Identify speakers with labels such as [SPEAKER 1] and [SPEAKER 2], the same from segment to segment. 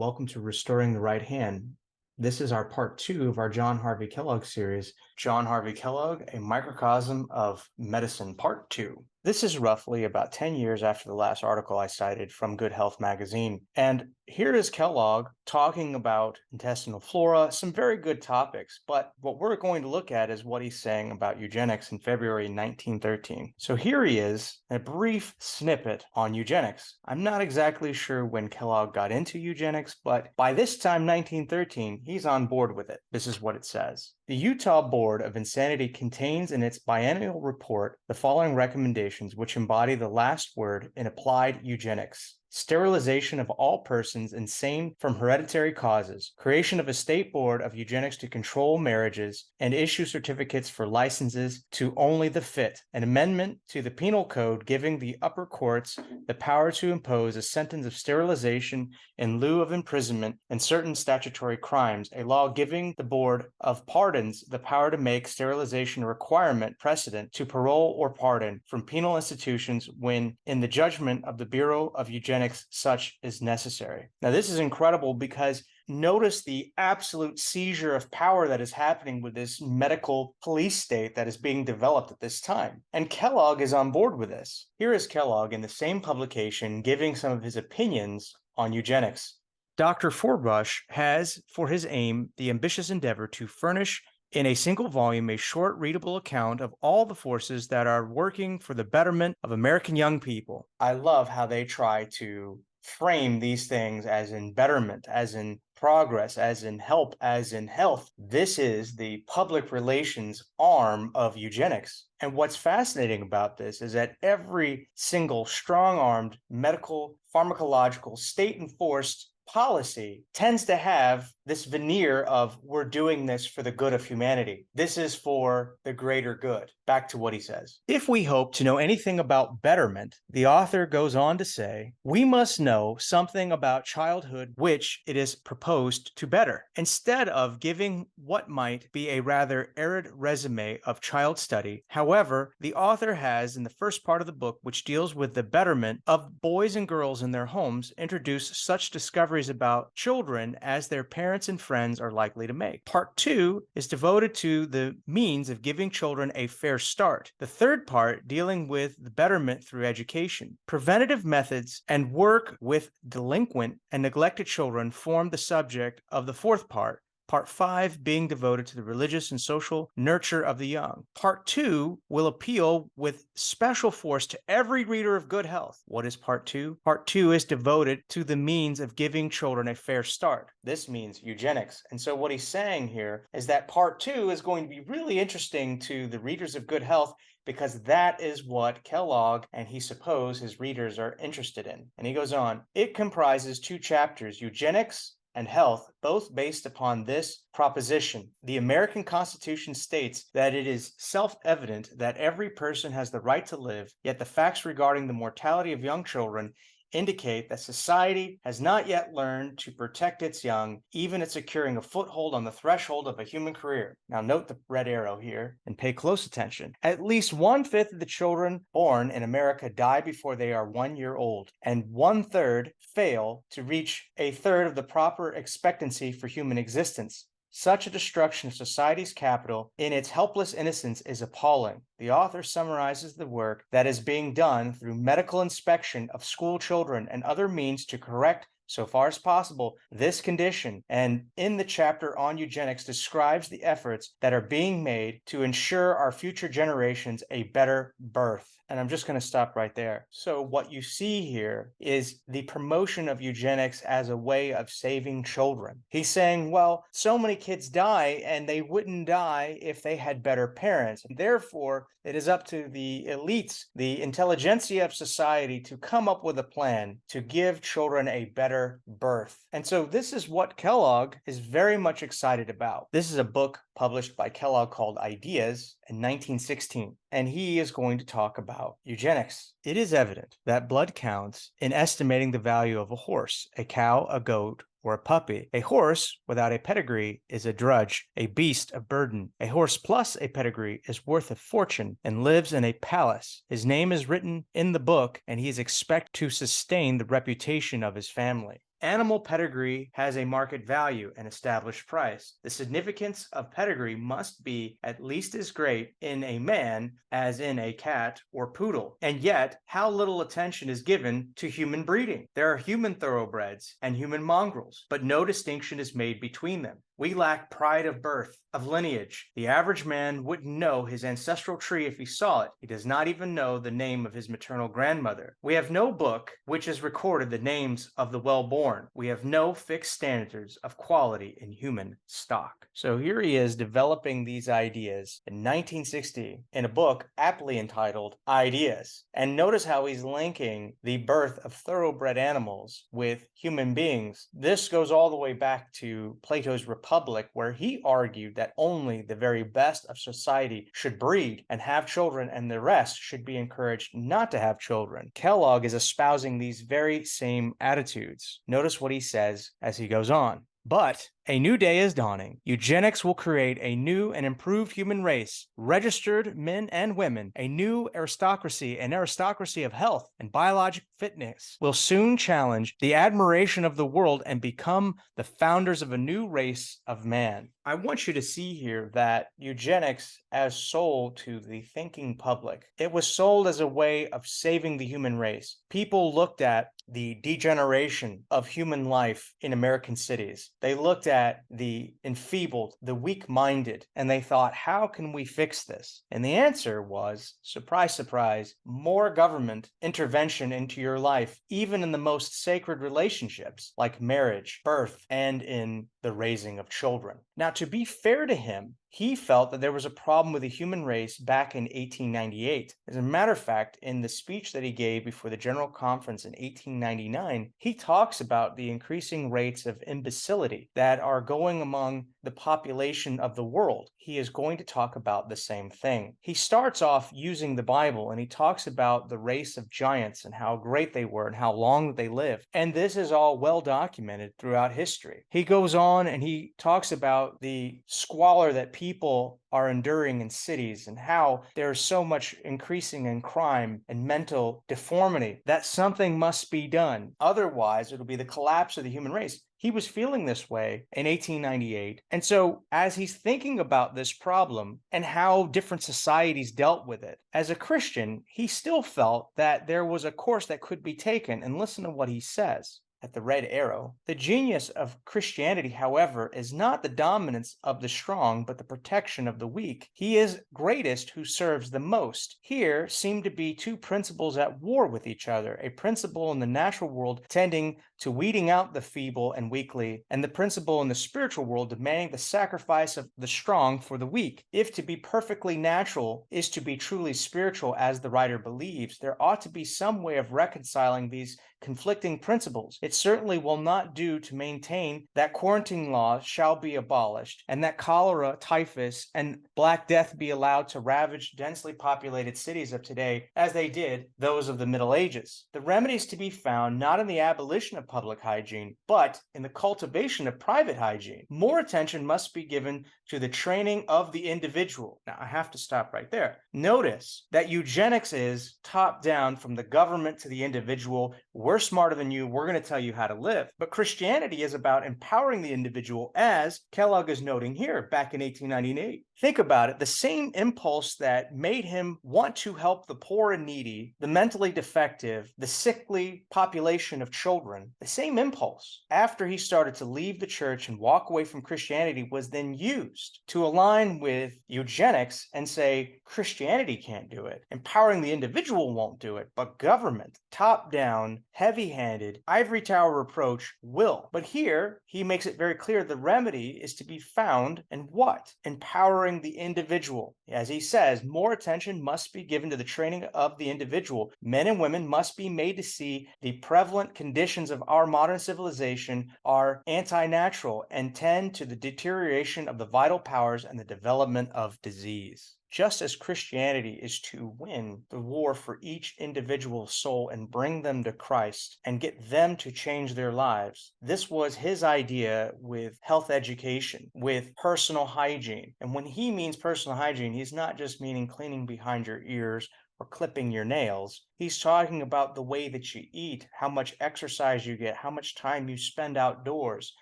[SPEAKER 1] welcome to Restoring the Right Hand. This is our part 2 of our John Harvey Kellogg series, John Harvey Kellogg, A Microcosm of Medicine, Part 2. This is roughly about 10 years after the last article I cited from Good Health magazine. And here is Kellogg talking about intestinal flora, some very good topics, but what we're going to look at is what he's saying about eugenics in February 1913. So here he is, a brief snippet on eugenics. I'm not exactly sure when Kellogg got into eugenics, but by this time, 1913, he's on board with it. This is what it says. The Utah Board of Insanity contains in its biennial report the following recommendations which embody the last word in applied eugenics: sterilization of all persons insane from hereditary causes, creation of a state board of eugenics to control marriages and issue certificates for licenses to only the fit, an amendment to the penal code giving the upper courts the power to impose a sentence of sterilization in lieu of imprisonment and certain statutory crimes, a law giving the Board of Pardons the power to make sterilization a requirement precedent to parole or pardon from penal institutions when, in the judgment of the Bureau of Eugenics, such is necessary. Now, this is incredible because notice the absolute seizure of power that is happening with this medical police state that is being developed at this time. And Kellogg is on board with this. Here is Kellogg in the same publication giving some of his opinions on eugenics. Dr. Forbush has for his aim the ambitious endeavor to furnish in a single volume a short readable account of all the forces that are working for the betterment of American young people. I love how they try to frame these things as in betterment, as in progress, as in help, as in health. This is the public relations arm of eugenics. And what's fascinating about this is that every single strong-armed medical, pharmacological, state-enforced policy tends to have this veneer of we're doing this for the good of humanity. This is for the greater good. Back to what he says. If we hope to know anything about betterment, the author goes on to say, we must know something about childhood which it is proposed to better. Instead of giving what might be a rather arid resume of child study, however, the author has, in the first part of the book, which deals with the betterment of boys and girls in their homes, introduced such discoveries about children as their parents and friends are likely to make. Part 2 is devoted to the means of giving children a fair start. The third part dealing with the betterment through education. Preventative methods and work with delinquent and neglected children form the subject of the fourth part. Part 5 being devoted to the religious and social nurture of the young. Part 2 will appeal with special force to every reader of Good Health. What is Part 2? Part 2 is devoted to the means of giving children a fair start. This means eugenics. And so what he's saying here is that Part 2 is going to be really interesting to the readers of Good Health because that is what Kellogg and he supposes his readers are interested in. And he goes on, it comprises 2 chapters, eugenics and health, both based upon this proposition. The American Constitution states that it is self-evident that every person has the right to live, yet the facts regarding the mortality of young children indicate that society has not yet learned to protect its young, even at securing a foothold on the threshold of a human career. Now note the red arrow here and pay close attention. At least 1/5 of the children born in America die before they are 1 year old, and 1/3 fail to reach 1/3 of the proper expectancy for human existence. Such a destruction of society's capital in its helpless innocence is appalling. The author summarizes the work that is being done through medical inspection of school children and other means to correct, so far as possible, this condition, and in the chapter on eugenics describes the efforts that are being made to ensure our future generations a better birth. And I'm just going to stop right there. So what you see here is the promotion of eugenics as a way of saving children. He's saying, well, so many kids die and they wouldn't die if they had better parents. And therefore, it is up to the elites, the intelligentsia of society, to come up with a plan to give children a better birth. And so this is what Kellogg is very much excited about. This is a book published by Kellogg called Ideas in 1916, and he is going to talk about eugenics. It is evident that blood counts in estimating the value of a horse, a cow, a goat, or a puppy. A horse without a pedigree is a drudge, a beast of burden. A horse plus a pedigree is worth a fortune and lives in a palace. His name is written in the book, and he is expected to sustain the reputation of his family. Animal pedigree has a market value and established price. The significance of pedigree must be at least as great in a man as in a cat or poodle. And yet, how little attention is given to human breeding. There are human thoroughbreds and human mongrels, but no distinction is made between them. We lack pride of birth, of lineage. The average man wouldn't know his ancestral tree if he saw it. He does not even know the name of his maternal grandmother. We have no book which has recorded the names of the well-born. We have no fixed standards of quality in human stock. So here he is developing these ideas in 1960 in a book aptly entitled Ideas. And notice how he's linking the birth of thoroughbred animals with human beings. This goes all the way back to Plato's Republic, where he argued that only the very best of society should breed and have children, and the rest should be encouraged not to have children. Kellogg is espousing these very same attitudes. Notice what he says as he goes on. But a new day is dawning. Eugenics will create a new and improved human race, registered men and women. A new aristocracy, an aristocracy of health and biologic fitness, will soon challenge the admiration of the world and become the founders of a new race of man. I want you to see here that eugenics, as sold to the thinking public, it was sold as a way of saving the human race. People looked at the degeneration of human life in American cities. They looked at the enfeebled, the weak-minded, and they thought, how can we fix this? And the answer was, surprise, surprise, more government intervention into your life, even in the most sacred relationships like marriage, birth, and in the raising of children. Now, to be fair to him, he felt that there was a problem with the human race back in 1898. As a matter of fact, in the speech that he gave before the General Conference in 1899, he talks about the increasing rates of imbecility that are going among the population of the world. He is going to talk about the same thing. He starts off using the Bible, and he talks about the race of giants and how great they were and how long they lived. And this is all well documented throughout history. He goes on and he talks about the squalor that people are enduring in cities and how there's so much increasing in crime and mental deformity that something must be done. Otherwise, it'll be the collapse of the human race. He was feeling this way in 1898. And so as he's thinking about this problem and how different societies dealt with it, as a Christian, he still felt that there was a course that could be taken. And listen to what he says. At the red arrow. The genius of Christianity, however, is not the dominance of the strong, but the protection of the weak. He is greatest who serves the most. Here seem to be two principles at war with each other, a principle in the natural world tending to weeding out the feeble and weakly, and the principle in the spiritual world demanding the sacrifice of the strong for the weak. If to be perfectly natural is to be truly spiritual, as the writer believes, there ought to be some way of reconciling these conflicting principles. It certainly will not do to maintain that quarantine laws shall be abolished and that cholera, typhus, and Black Death be allowed to ravage densely populated cities of today as they did those of the Middle Ages. The remedies to be found not in the abolition of public hygiene, but in the cultivation of private hygiene. More attention must be given to the training of the individual. Now, I have to stop right there. Notice that eugenics is top down from the government to the individual. We're smarter than you. We're going to tell you how to live. But Christianity is about empowering the individual, as Kellogg is noting here back in 1898. Think about it. The same impulse that made him want to help the poor and needy, the mentally defective, the sickly population of children, the same impulse, after he started to leave the church and walk away from Christianity, was then used to align with eugenics and say, Christianity can't do it. Empowering the individual won't do it, but government, top-down, heavy-handed, ivory tower approach will. But here, he makes it very clear the remedy is to be found in what? Empowering the individual. As he says, more attention must be given to the training of the individual. Men and women must be made to see the prevalent conditions of our modern civilization are anti-natural and tend to the deterioration of the vital powers and the development of disease. Just as Christianity is to win the war for each individual soul and bring them to Christ and get them to change their lives, this was his idea with health education, with personal hygiene. And when he means personal hygiene, he's not just meaning cleaning behind your ears or clipping your nails. He's talking about the way that you eat, how much exercise you get, how much time you spend outdoors.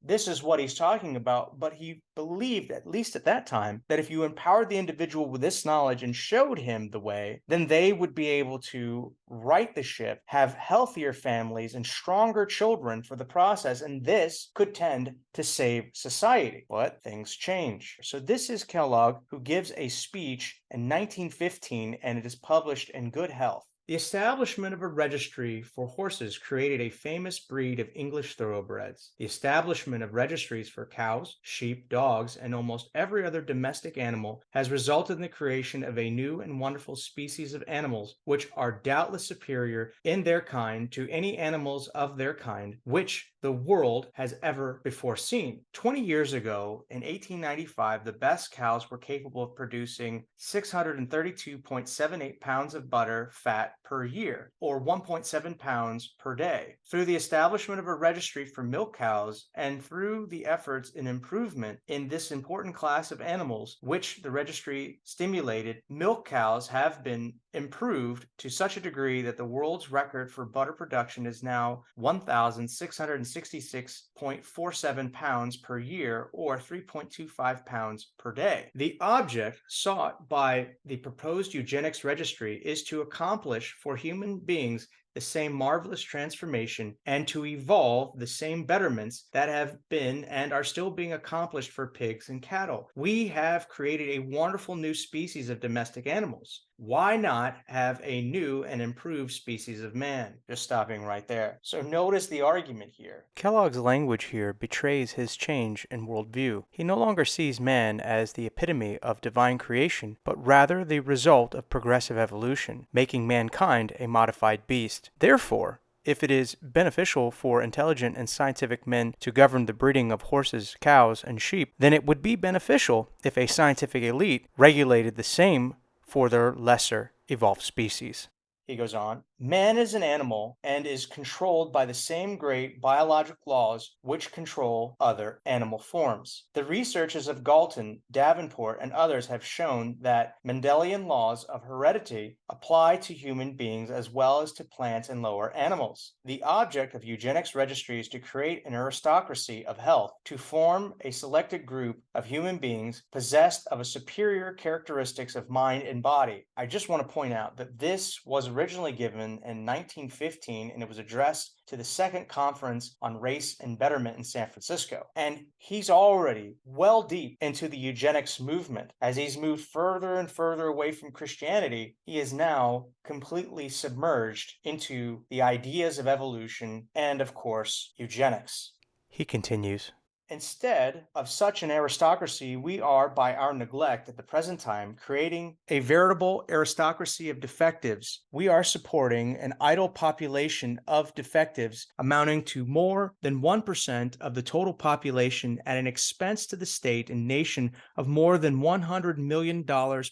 [SPEAKER 1] This is what he's talking about, but he believed, at least at that time, that if you empowered the individual with this knowledge and showed him the way, then they would be able to right the ship, have healthier families and stronger children for the process, and this could tend to save society. But things change. So this is Kellogg, who gives a speech in 1915, and it is published in Good Health. The establishment of a registry for horses created a famous breed of English thoroughbreds. The establishment of registries for cows, sheep, dogs, and almost every other domestic animal has resulted in the creation of a new and wonderful species of animals which are doubtless superior in their kind to any animals of their kind which the world has ever before seen. 20 years ago, in 1895, the best cows were capable of producing 632.78 pounds of butter fat per year, or 1.7 pounds per day. Through the establishment of a registry for milk cows and through the efforts in improvement in this important class of animals, which the registry stimulated, milk cows have been improved to such a degree that the world's record for butter production is now 1,666.47 pounds per year, or 3.25 pounds per day. The object sought by the proposed eugenics registry is to accomplish for human beings the same marvelous transformation and to evolve the same betterments that have been and are still being accomplished for pigs and cattle. We have created a wonderful new species of domestic animals. Why not have a new and improved species of man? Just stopping right there. So notice the argument here. Kellogg's language here betrays his change in worldview. He no longer sees man as the epitome of divine creation, but rather the result of progressive evolution, making mankind a modified beast. Therefore, if it is beneficial for intelligent and scientific men to govern the breeding of horses, cows, and sheep, then it would be beneficial if a scientific elite regulated the same for their lesser evolved species. He goes on, man is an animal and is controlled by the same great biologic laws which control other animal forms. The researches of Galton, Davenport, and others have shown that Mendelian laws of heredity apply to human beings as well as to plants and lower animals. The object of eugenics registry is to create an aristocracy of health, to form a selected group of human beings possessed of a superior characteristics of mind and body. I just want to point out that this was originally given in 1915, and it was addressed to the Second Conference on Race and Betterment in San Francisco. And he's already well deep into the eugenics movement. As he's moved further and further away from Christianity, he is now completely submerged into the ideas of evolution and, of course, eugenics. He continues. Instead of such an aristocracy, we are, by our neglect at the present time, creating a veritable aristocracy of defectives. We are supporting an idle population of defectives amounting to more than 1% of the total population at an expense to the state and nation of more than $100 million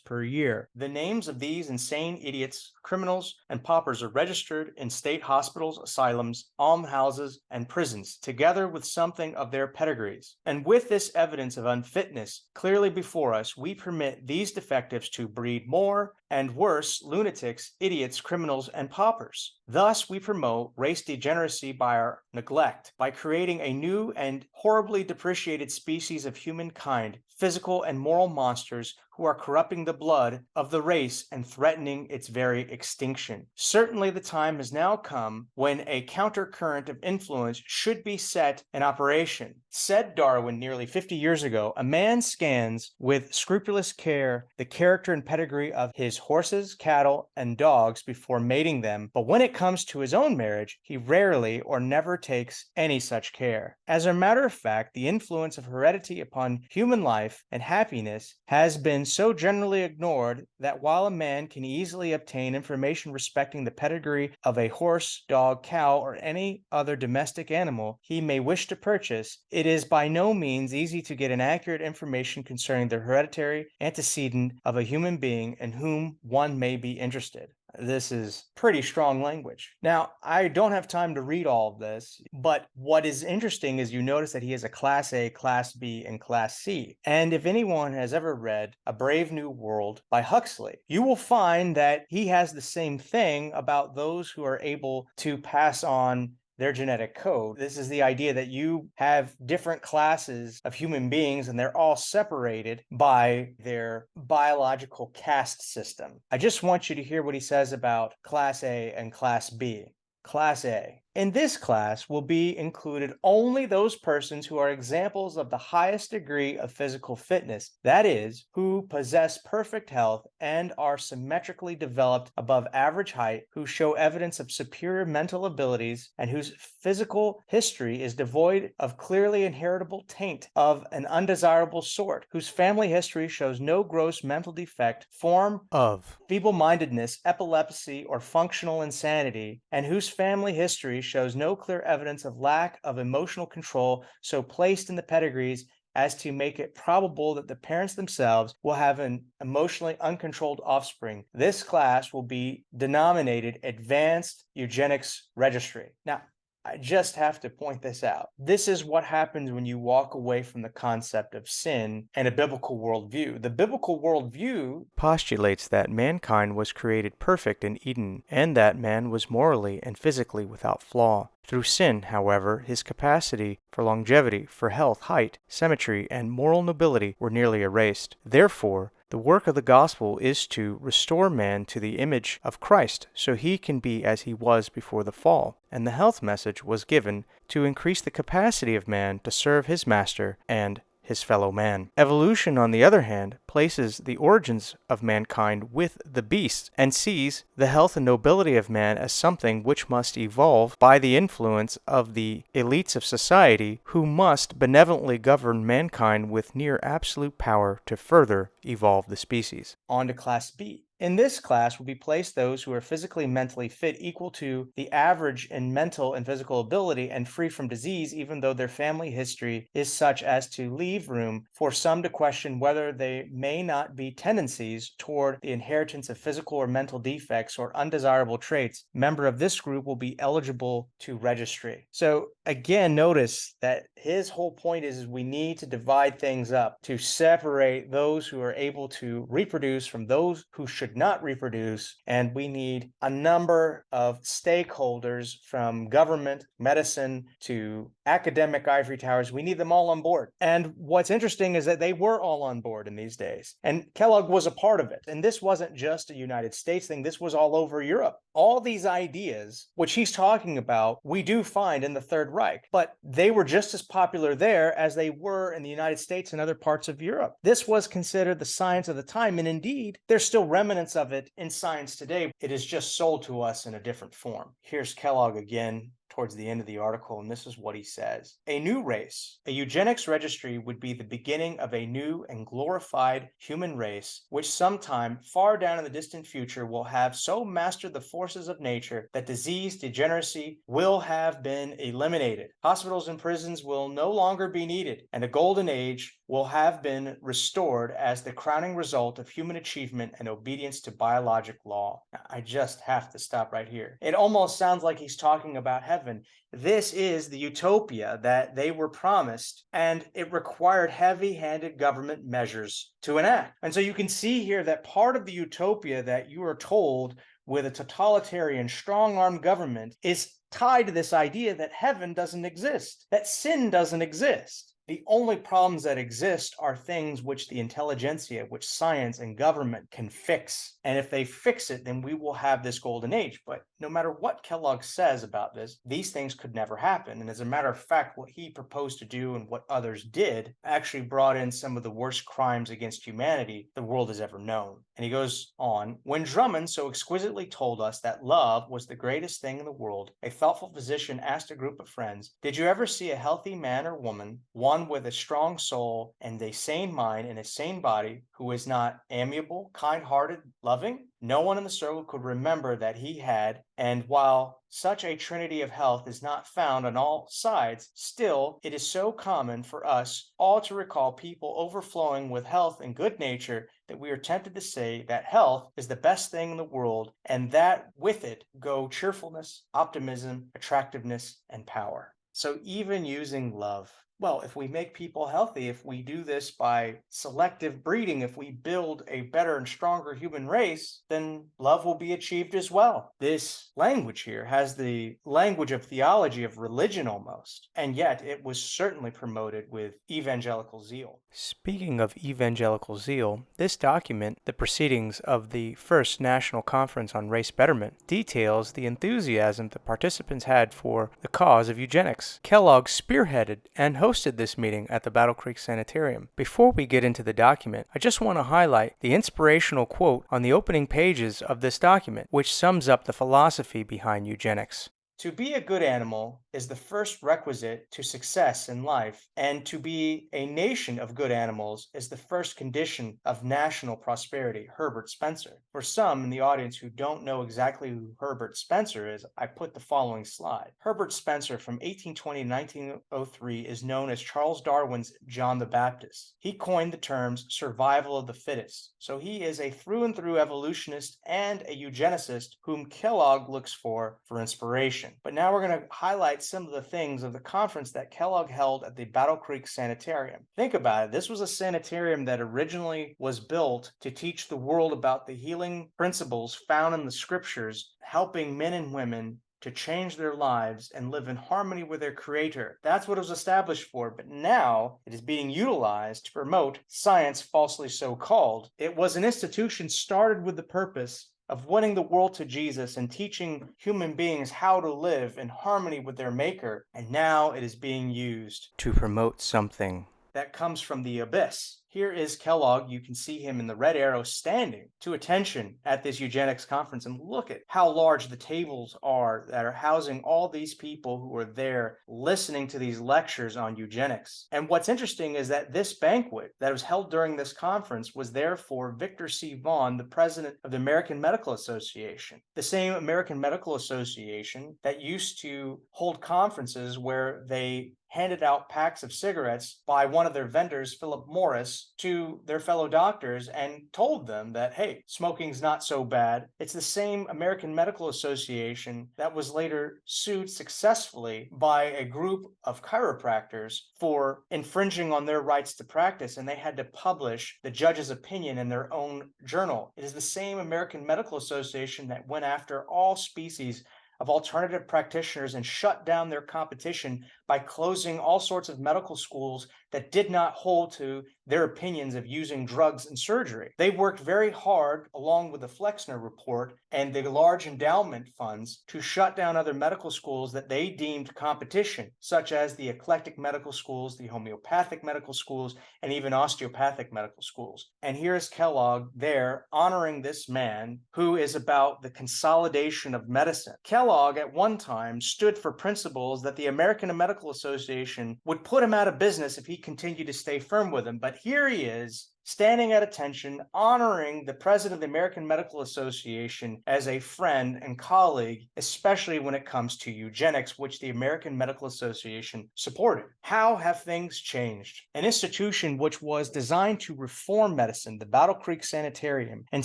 [SPEAKER 1] per year. The names of these insane idiots, criminals, and paupers are registered in state hospitals, asylums, almshouses, and prisons, together with something of their pedigree. And with this evidence of unfitness clearly before us, we permit these defectives to breed more and worse lunatics, idiots, criminals, and paupers. Thus, we promote race degeneracy by our neglect, by creating a new and horribly depreciated species of humankind, physical and moral monsters who are corrupting the blood of the race and threatening its very extinction. Certainly the time has now come when a countercurrent of influence should be set in operation. Said Darwin nearly 50 years ago, a man scans with scrupulous care the character and pedigree of his horses, cattle, and dogs before mating them, but when it comes to his own marriage, he rarely or never takes any such care. As a matter of fact, the influence of heredity upon human life and happiness has been so generally ignored that while a man can easily obtain information respecting the pedigree of a horse, dog, cow, or any other domestic animal he may wish to purchase, it is by no means easy to get an accurate information concerning the hereditary antecedent of a human being in whom one may be interested. This is pretty strong language. Now, I don't have time to read all of this, but what is interesting is you notice that he has a Class A, Class B, and Class C. And if anyone has ever read A Brave New World by Huxley, you will find that he has the same thing about those who are able to pass on their genetic code. This is the idea that you have different classes of human beings and they're all separated by their biological caste system. I just want you to hear what he says about Class A and Class B. Class A. In this class will be included only those persons who are examples of the highest degree of physical fitness, that is, who possess perfect health and are symmetrically developed above average height, who show evidence of superior mental abilities, and whose physical history is devoid of clearly inheritable taint of an undesirable sort, whose family history shows no gross mental defect, form of feeble-mindedness, epilepsy, or functional insanity, and whose family history shows no clear evidence of lack of emotional control so placed in the pedigrees as to make it probable that the parents themselves will have an emotionally uncontrolled offspring. This class will be denominated Advanced Eugenics Registry. Now, I just have to point this out. This is what happens when you walk away from the concept of sin and a biblical worldview. The biblical worldview postulates that mankind was created perfect in Eden and that man was morally and physically without flaw. Through sin, however, his capacity for longevity, for health, height, symmetry, and moral nobility were nearly erased. Therefore, the work of the gospel is to restore man to the image of Christ so he can be as he was before the fall, and the health message was given to increase the capacity of man to serve his master and his fellow man. Evolution, on the other hand, places the origins of mankind with the beasts and sees the health and nobility of man as something which must evolve by the influence of the elites of society who must benevolently govern mankind with near absolute power to further evolve the species. On to Class B. In this class will be placed those who are physically and mentally fit equal to the average in mental and physical ability and free from disease, even though their family history is such as to leave room for some to question whether they may not be tendencies toward the inheritance of physical or mental defects or undesirable traits. Member of this group will be eligible to registry. So again, notice that his whole point is we need to divide things up to separate those who are able to reproduce from those who should not reproduce, and we need a number of stakeholders from government, medicine, to academic ivory towers. We need them all on board. And what's interesting is that they were all on board in these days, and Kellogg was a part of it. And this wasn't just a United States thing, this was all over Europe. All these ideas, which he's talking about, we do find in the Third Reich, but they were just as popular there as they were in the United States and other parts of Europe. This was considered the science of the time, and indeed, there's still remnants of it in science today. It is just sold to us in a different form. Here's Kellogg again towards the end of the article, and this is what he says. A new race, a eugenics registry would be the beginning of a new and glorified human race, which sometime far down in the distant future will have so mastered the forces of nature that disease, degeneracy will have been eliminated. Hospitals and prisons will no longer be needed, and a golden age will have been restored as the crowning result of human achievement and obedience to biologic law. I just have to stop right here. It almost sounds like he's talking about heaven. This is the utopia that they were promised, and it required heavy-handed government measures to enact. And so you can see here that part of the utopia that you are told with a totalitarian, strong-armed government is tied to this idea that heaven doesn't exist, that sin doesn't exist. The only problems that exist are things which the intelligentsia, which science and government can fix. And if they fix it, then we will have this golden age. But no matter what Kellogg says about this, these things could never happen. And as a matter of fact, what he proposed to do and what others did actually brought in some of the worst crimes against humanity the world has ever known. And he goes on, when Drummond so exquisitely told us that love was the greatest thing in the world, a thoughtful physician asked a group of friends, did you ever see a healthy man or woman, one with a strong soul and a sane mind and a sane body, who is not amiable, kind-hearted, loving? No one in the circle could remember that he had, and while such a trinity of health is not found on all sides, still it is so common for us all to recall people overflowing with health and good nature that we are tempted to say that health is the best thing in the world, and that with it go cheerfulness, optimism, attractiveness, and power. So even using love. Well, if we make people healthy, if we do this by selective breeding, if we build a better and stronger human race, then love will be achieved as well. This language here has the language of theology, of religion almost, and yet it was certainly promoted with evangelical zeal.
[SPEAKER 2] Speaking of evangelical zeal, this document, the Proceedings of the First National Conference on Race Betterment, details the enthusiasm the participants had for the cause of eugenics. Kellogg spearheaded and hosted this meeting at the Battle Creek Sanitarium. Before we get into the document, I just want to highlight the inspirational quote on the opening pages of this document, which sums up the philosophy behind eugenics.
[SPEAKER 1] To be a good animal is the first requisite to success in life, and to be a nation of good animals is the first condition of national prosperity. Herbert Spencer. For some in the audience who don't know exactly who Herbert Spencer is, I put the following slide. Herbert Spencer from 1820 to 1903 is known as Charles Darwin's John the Baptist. He coined the terms survival of the fittest. So he is a through and through evolutionist and a eugenicist whom Kellogg looks for inspiration. But now we're going to highlight some of the things of the conference that Kellogg held at the Battle Creek Sanitarium. Think about it. This was a sanitarium that originally was built to teach the world about the healing principles found in the scriptures, helping men and women to change their lives and live in harmony with their creator. That's what it was established for, but now it is being utilized to promote science falsely so called. It was an institution started with the purpose of winning the world to Jesus and teaching human beings how to live in harmony with their maker, and now it is being used
[SPEAKER 2] to promote something
[SPEAKER 1] that comes from the abyss. Here is Kellogg. You can see him in the red arrow standing to attention at this eugenics conference. And look at how large the tables are that are housing all these people who are there listening to these lectures on eugenics. And what's interesting is that this banquet that was held during this conference was there for Victor C. Vaughn, the president of the American Medical Association. The same American Medical Association that used to hold conferences where they handed out packs of cigarettes by one of their vendors, Philip Morris, to their fellow doctors and told them that, hey, smoking's not so bad. It's the same American Medical Association that was later sued successfully by a group of chiropractors for infringing on their rights to practice, and they had to publish the judge's opinion in their own journal. It is the same American Medical Association that went after all species of alternative practitioners and shut down their competition by closing all sorts of medical schools that did not hold to their opinions of using drugs in surgery. They worked very hard, along with the Flexner Report and the large endowment funds, to shut down other medical schools that they deemed competition, such as the eclectic medical schools, the homeopathic medical schools, and even osteopathic medical schools. And here's Kellogg there honoring this man who is about the consolidation of medicine. Kellogg at one time stood for principles that the American Medical Association would put him out of business if he continued to stay firm with him. But here he is, standing at attention, honoring the president of the American Medical Association as a friend and colleague, especially when it comes to eugenics, which the American Medical Association supported. How have things changed? An institution which was designed to reform medicine, the Battle Creek Sanitarium, and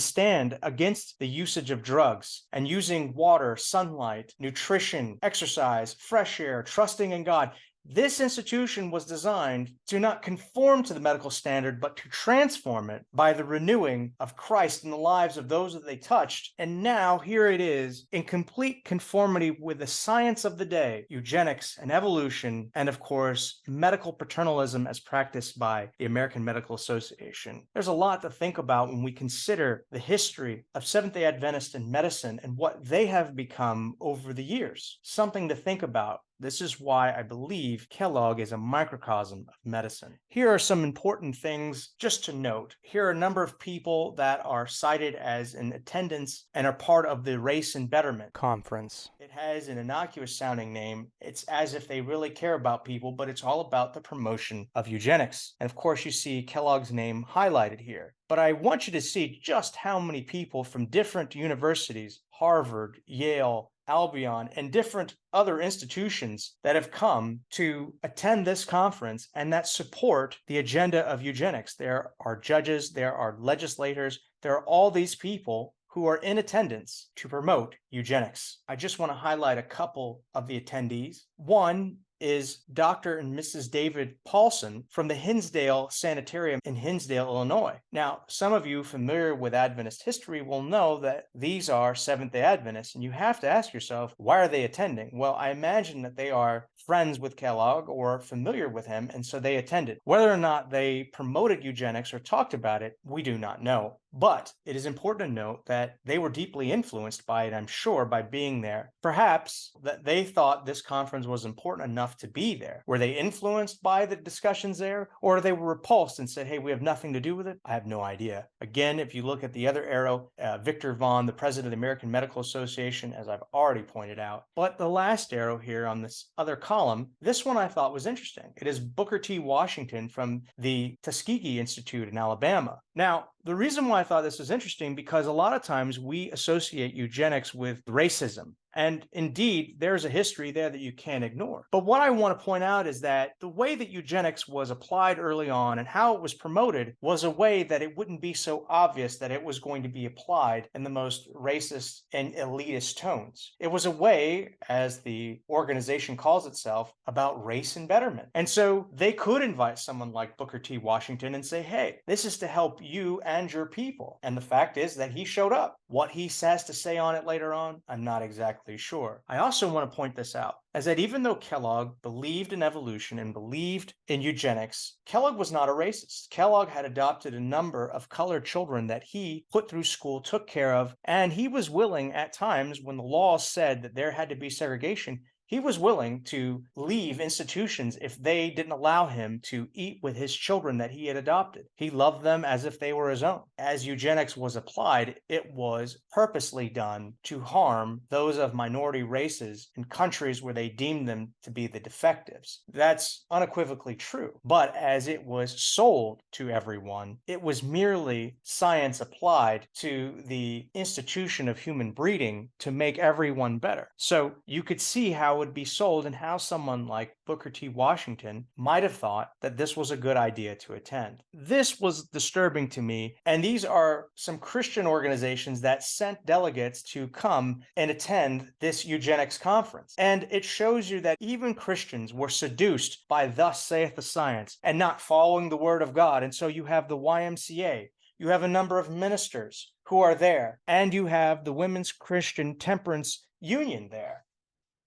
[SPEAKER 1] stand against the usage of drugs and using water, sunlight, nutrition, exercise, fresh air, trusting in God. This institution was designed to not conform to the medical standard, but to transform it by the renewing of Christ in the lives of those that they touched. And now here it is in complete conformity with the science of the day, eugenics and evolution, and of course, medical paternalism as practiced by the American Medical Association. There's a lot to think about when we consider the history of Seventh-day Adventists in medicine and what they have become over the years. Something to think about. This is why I believe Kellogg is a microcosm of medicine. Here are some important things just to note. Here are a number of people that are cited as in attendance and are part of the Race and Betterment
[SPEAKER 2] Conference.
[SPEAKER 1] It has an innocuous sounding name. It's as if they really care about people, but it's all about the promotion of eugenics. And of course, you see Kellogg's name highlighted here. But I want you to see just how many people from different universities, Harvard, Yale, Albion, and different other institutions that have come to attend this conference and that support the agenda of eugenics. There are judges, there are legislators, there are all these people who are in attendance to promote eugenics. I just want to highlight a couple of the attendees. One is Dr. and Mrs. David Paulson from the Hinsdale Sanitarium in Hinsdale, Illinois. Now, some of you familiar with Adventist history will know that these are Seventh-day Adventists, and you have to ask yourself, why are they attending? Well, I imagine that they are friends with Kellogg or familiar with him, and so they attended. Whether or not they promoted eugenics or talked about it, we do not know. But it is important to note that they were deeply influenced by it, I'm sure, by being there. Perhaps that they thought this conference was important enough to be there. Were they influenced by the discussions there, or they were repulsed and said, hey, we have nothing to do with it? I have no idea. Again, if you look at the other arrow, Victor Vaughn, the president of the American Medical Association, as I've already pointed out. But the last arrow here on this other column, this one I thought was interesting. It is Booker T. Washington from the Tuskegee Institute in Alabama. Now, the reason why I thought this was interesting, because a lot of times we associate eugenics with racism. And indeed, there's a history there that you can't ignore. But what I want to point out is that the way that eugenics was applied early on and how it was promoted was a way that it wouldn't be so obvious that it was going to be applied in the most racist and elitist tones. It was a way, as the organization calls itself, about race and betterment. And so they could invite someone like Booker T. Washington and say, hey, this is to help you and your people. And the fact is that he showed up. What he has to say on it later on, I'm not exactly sure. I also want to point this out, as that even though Kellogg believed in evolution and believed in eugenics, Kellogg was not a racist. Kellogg had adopted a number of colored children that he put through school, took care of, and he was willing at times when the law said that there had to be segregation, he was willing to leave institutions if they didn't allow him to eat with his children that he had adopted. He loved them as if they were his own. As eugenics was applied, it was purposely done to harm those of minority races in countries where they deemed them to be the defectives. That's unequivocally true. But as it was sold to everyone, it was merely science applied to the institution of human breeding to make everyone better. So you could see how would be sold and how someone like Booker T. Washington might have thought that this was a good idea to attend. This was disturbing to me, and these are some Christian organizations that sent delegates to come and attend this eugenics conference. And it shows you that even Christians were seduced by thus saith the science and not following the word of God. And so you have the YMCA, you have a number of ministers who are there, and you have the Women's Christian Temperance Union there.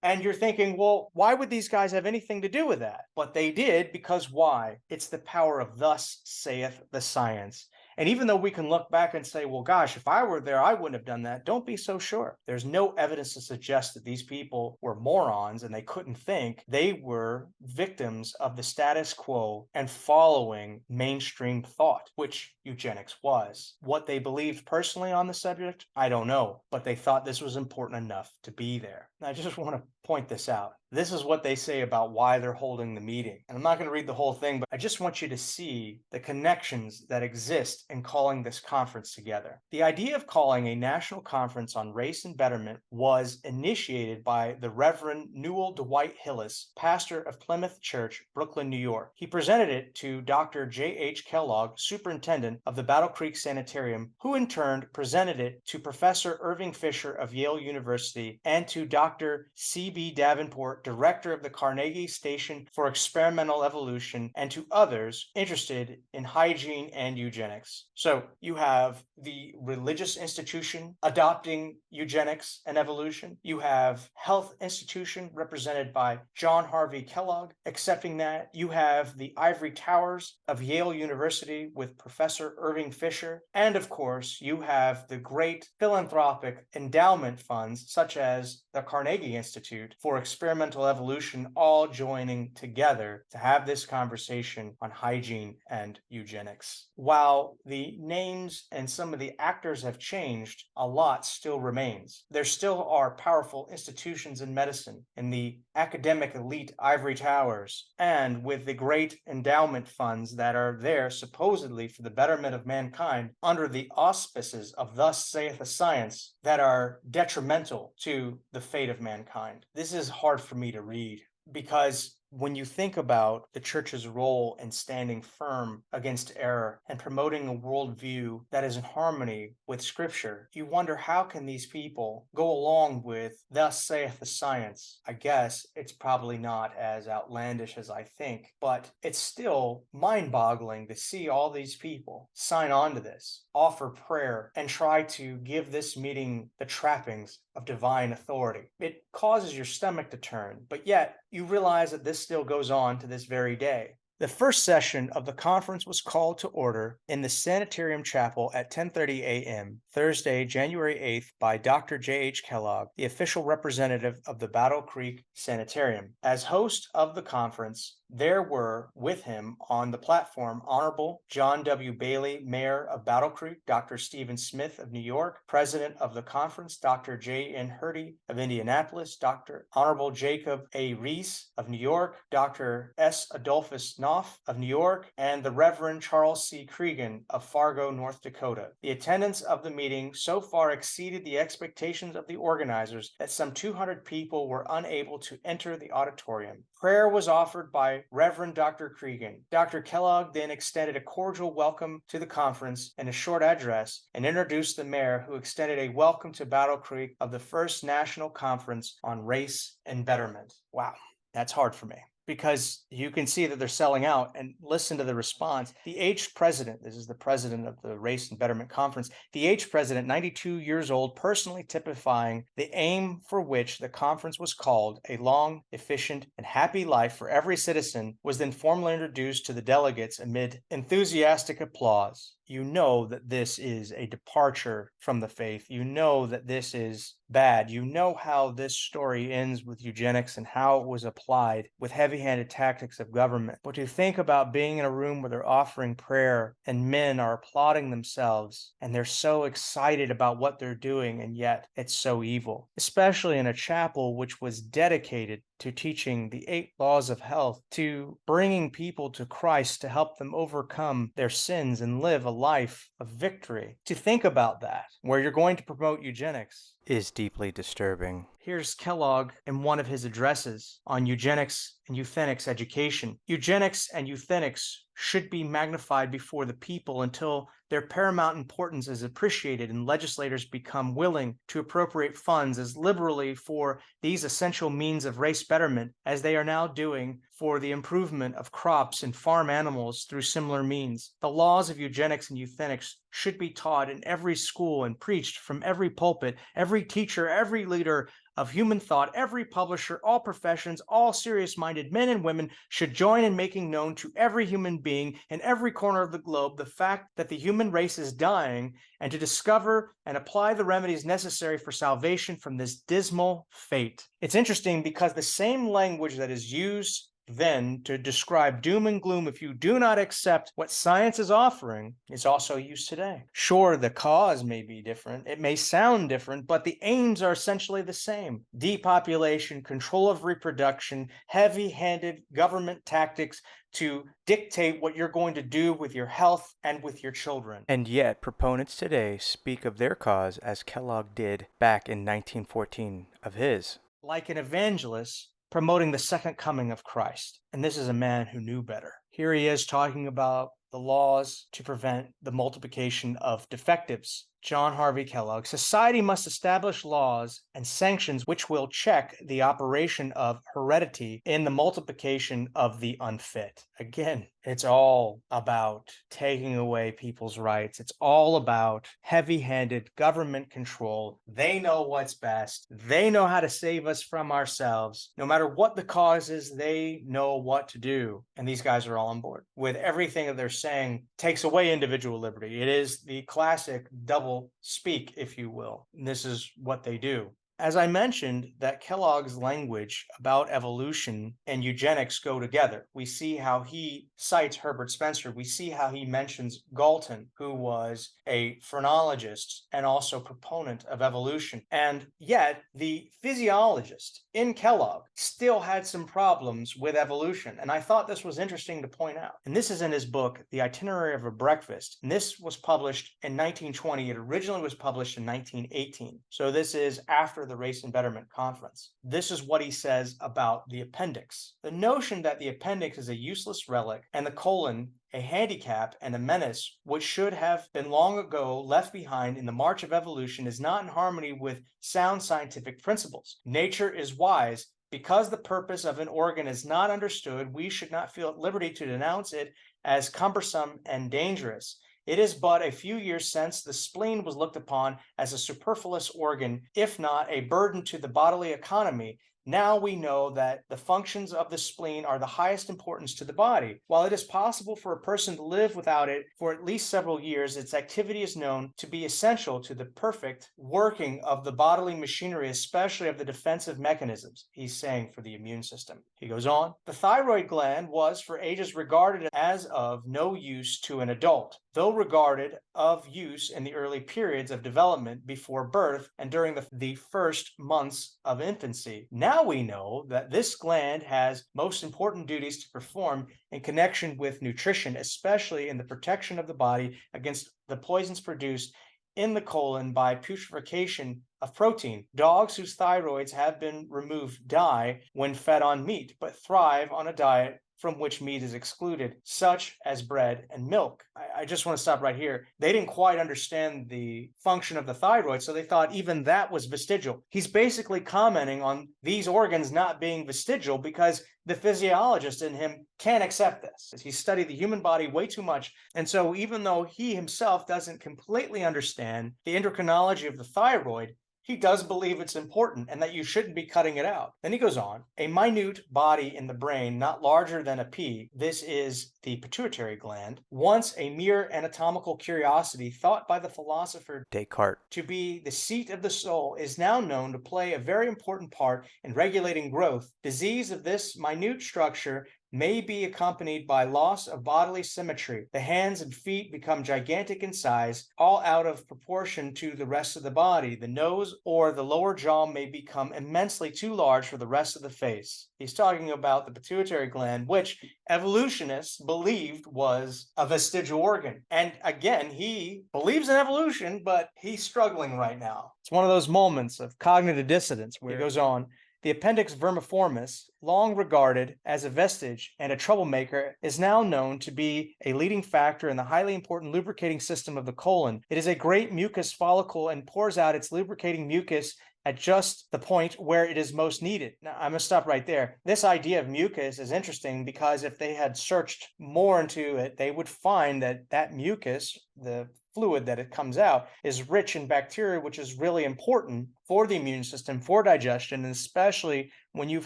[SPEAKER 1] And you're thinking, well, why would these guys have anything to do with that? But they did, because why? It's the power of thus saith the science. And even though we can look back and say, well, gosh, if I were there, I wouldn't have done that. Don't be so sure. There's no evidence to suggest that these people were morons and they couldn't think. They were victims of the status quo and following mainstream thought, which eugenics was. What they believed personally on the subject, I don't know, but they thought this was important enough to be there. And I just want to point this out. This is what they say about why they're holding the meeting. And I'm not going to read the whole thing, but I just want you to see the connections that exist in calling this conference together. The idea of calling a national conference on race and betterment was initiated by the Reverend Newell Dwight Hillis, pastor of Plymouth Church, Brooklyn, New York. He presented it to Dr. J.H. Kellogg, superintendent of the Battle Creek Sanitarium, who in turn presented it to Professor Irving Fisher of Yale University and to Dr. C.B. Davenport, director of the Carnegie Station for Experimental Evolution, and to others interested in hygiene and eugenics. So you have the religious institution adopting eugenics and evolution. You have health institution represented by John Harvey Kellogg accepting that. You have the ivory towers of Yale University with Professor Irving Fisher. And of course, you have the great philanthropic endowment funds such as the Carnegie Institute Institute for Experimental Evolution all joining together to have this conversation on hygiene and eugenics. While the names and some of the actors have changed, a lot still remains. There still are powerful institutions in medicine, in the academic elite ivory towers, and with the great endowment funds that are there supposedly for the betterment of mankind under the auspices of thus saith the science that are detrimental to the fate of mankind. This is hard for me to read because when you think about the church's role in standing firm against error and promoting a worldview that is in harmony with scripture, you wonder how can these people go along with thus saith the science. I guess it's probably not as outlandish as I think, but it's still mind-boggling to see all these people sign on to this, offer prayer, and try to give this meeting the trappings of divine authority. It causes your stomach to turn, but yet you realize that this still goes on to this very day. The first session of the conference was called to order in the Sanitarium Chapel at 10:30 a.m. Thursday, January 8th by Dr. J.H. Kellogg, the official representative of the Battle Creek Sanitarium. As host of the conference, there were with him on the platform Honorable John W. Bailey, Mayor of Battle Creek, Dr. Stephen Smith of New York, President of the conference, Dr. J.N. Hurdy of Indianapolis, Dr. Honorable Jacob A. Reese of New York, Dr. S. Adolphus Knopf of New York, and the Reverend Charles C. Cregan of Fargo, North Dakota. The attendance of the meeting so far exceeded the expectations of the organizers that some 200 people were unable to enter the auditorium. Prayer was offered by Reverend Dr. Cregan. Dr. Kellogg then extended a cordial welcome to the conference and a short address and introduced the mayor, who extended a welcome to Battle Creek of the First National Conference on Race and Betterment. Wow, that's hard for me, because you can see that they're selling out. And listen to the response. The aged president, this is the president of the Race and Betterment Conference, the aged president, 92 years old, personally typifying the aim for which the conference was called, a long, efficient, and happy life for every citizen, was then formally introduced to the delegates amid enthusiastic applause. You know that this is a departure from the faith. You know that this is bad. You know how this story ends with eugenics and how it was applied with heavy-handed tactics of government. But to think about being in a room where they're offering prayer and men are applauding themselves and they're so excited about what they're doing, and yet it's so evil, especially in a chapel which was dedicated to teaching the 8 laws of health, to bringing people to Christ to help them overcome their sins and live a life of victory. To think about that, where you're going to promote eugenics,
[SPEAKER 2] is deeply disturbing.
[SPEAKER 1] Here's Kellogg in one of his addresses on eugenics and euthenics education. Eugenics and euthenics should be magnified before the people until their paramount importance is appreciated and legislators become willing to appropriate funds as liberally for these essential means of race betterment as they are now doing for the improvement of crops and farm animals through similar means. The laws of eugenics and euthenics should be taught in every school and preached from every pulpit, every teacher, every leader of human thought, every publisher, all professions, all serious-minded men and women should join in making known to every human being in every corner of the globe the fact that the human race is dying, and to discover and apply the remedies necessary for salvation from this dismal fate. It's interesting because the same language that is used then to describe doom and gloom if you do not accept what science is offering is also used today. Sure, the cause may be different, it may sound different, but the aims are essentially the same. Depopulation, control of reproduction, heavy-handed government tactics to dictate what you're going to do with your health and with your children.
[SPEAKER 2] And yet, proponents today speak of their cause as Kellogg did back in 1914 of his.
[SPEAKER 1] Like an evangelist promoting the second coming of Christ. And this is a man who knew better. Here he is talking about the laws to prevent the multiplication of defectives. John Harvey Kellogg, society must establish laws and sanctions which will check the operation of heredity in the multiplication of the unfit. Again, it's all about taking away people's rights. It's all about heavy-handed government control. They know what's best. They know how to save us from ourselves. No matter what the cause is, they know what to do. And these guys are all on board with everything that they're saying takes away individual liberty. It is the classic double speak, if you will. This is what they do. As I mentioned, that Kellogg's language about evolution and eugenics go together. We see how he cites Herbert Spencer. We see how he mentions Galton, who was a phrenologist and also proponent of evolution. And yet, the physiologist in Kellogg still had some problems with evolution. And I thought this was interesting to point out. And this is in his book, The Itinerary of a Breakfast. And this was published in 1920. It originally was published in 1918. So this is after the Race and Betterment Conference. This is what he says about the appendix. The notion that the appendix is a useless relic and the colon a handicap and a menace which should have been long ago left behind in the march of evolution is not in harmony with sound scientific principles. Nature is wise. Because the purpose of an organ is not understood, we should not feel at liberty to denounce it as cumbersome and dangerous. It is but a few years since the spleen was looked upon as a superfluous organ, if not a burden to the bodily economy. Now we know that the functions of the spleen are the highest importance to the body. While it is possible for a person to live without it for at least several years, its activity is known to be essential to the perfect working of the bodily machinery, especially of the defensive mechanisms. He's saying for the immune system. He goes on, the thyroid gland was for ages regarded as of no use to an adult, though regarded of use in the early periods of development before birth and during the first months of infancy. Now we know that this gland has most important duties to perform in connection with nutrition, especially in the protection of the body against the poisons produced in the colon by putrefaction of protein. Dogs whose thyroids have been removed die when fed on meat, but thrive on a diet from which meat is excluded, such as bread and milk. I just want to stop right here. They didn't quite understand the function of the thyroid, so they thought even that was vestigial. He's basically commenting on these organs not being vestigial because the physiologist in him can't accept this. He studied the human body way too much, and so even though he himself doesn't completely understand the endocrinology of the thyroid, he does believe it's important and that you shouldn't be cutting it out. Then he goes on, a minute body in the brain, not larger than a pea, this is the pituitary gland, once a mere anatomical curiosity thought by the philosopher
[SPEAKER 2] Descartes
[SPEAKER 1] to be the seat of the soul, is now known to play a very important part in regulating growth. Disease of this minute structure may be accompanied by loss of bodily symmetry. The hands and feet become gigantic in size, all out of proportion to the rest of the body. The nose or the lower jaw may become immensely too large for the rest of the face. He's talking about the pituitary gland, which evolutionists believed was a vestigial organ. And again, he believes in evolution, but he's struggling right now. It's one of those moments of cognitive dissonance where he goes on, the appendix vermiformis, long regarded as a vestige and a troublemaker, is now known to be a leading factor in the highly important lubricating system of the colon. It is a great mucus follicle and pours out its lubricating mucus at just the point where it is most needed. Now, I'm going to stop right there. This idea of mucus is interesting because if they had searched more into it, they would find that that mucus, the fluid that it comes out, is rich in bacteria, which is really important for the immune system, for digestion, and especially when you've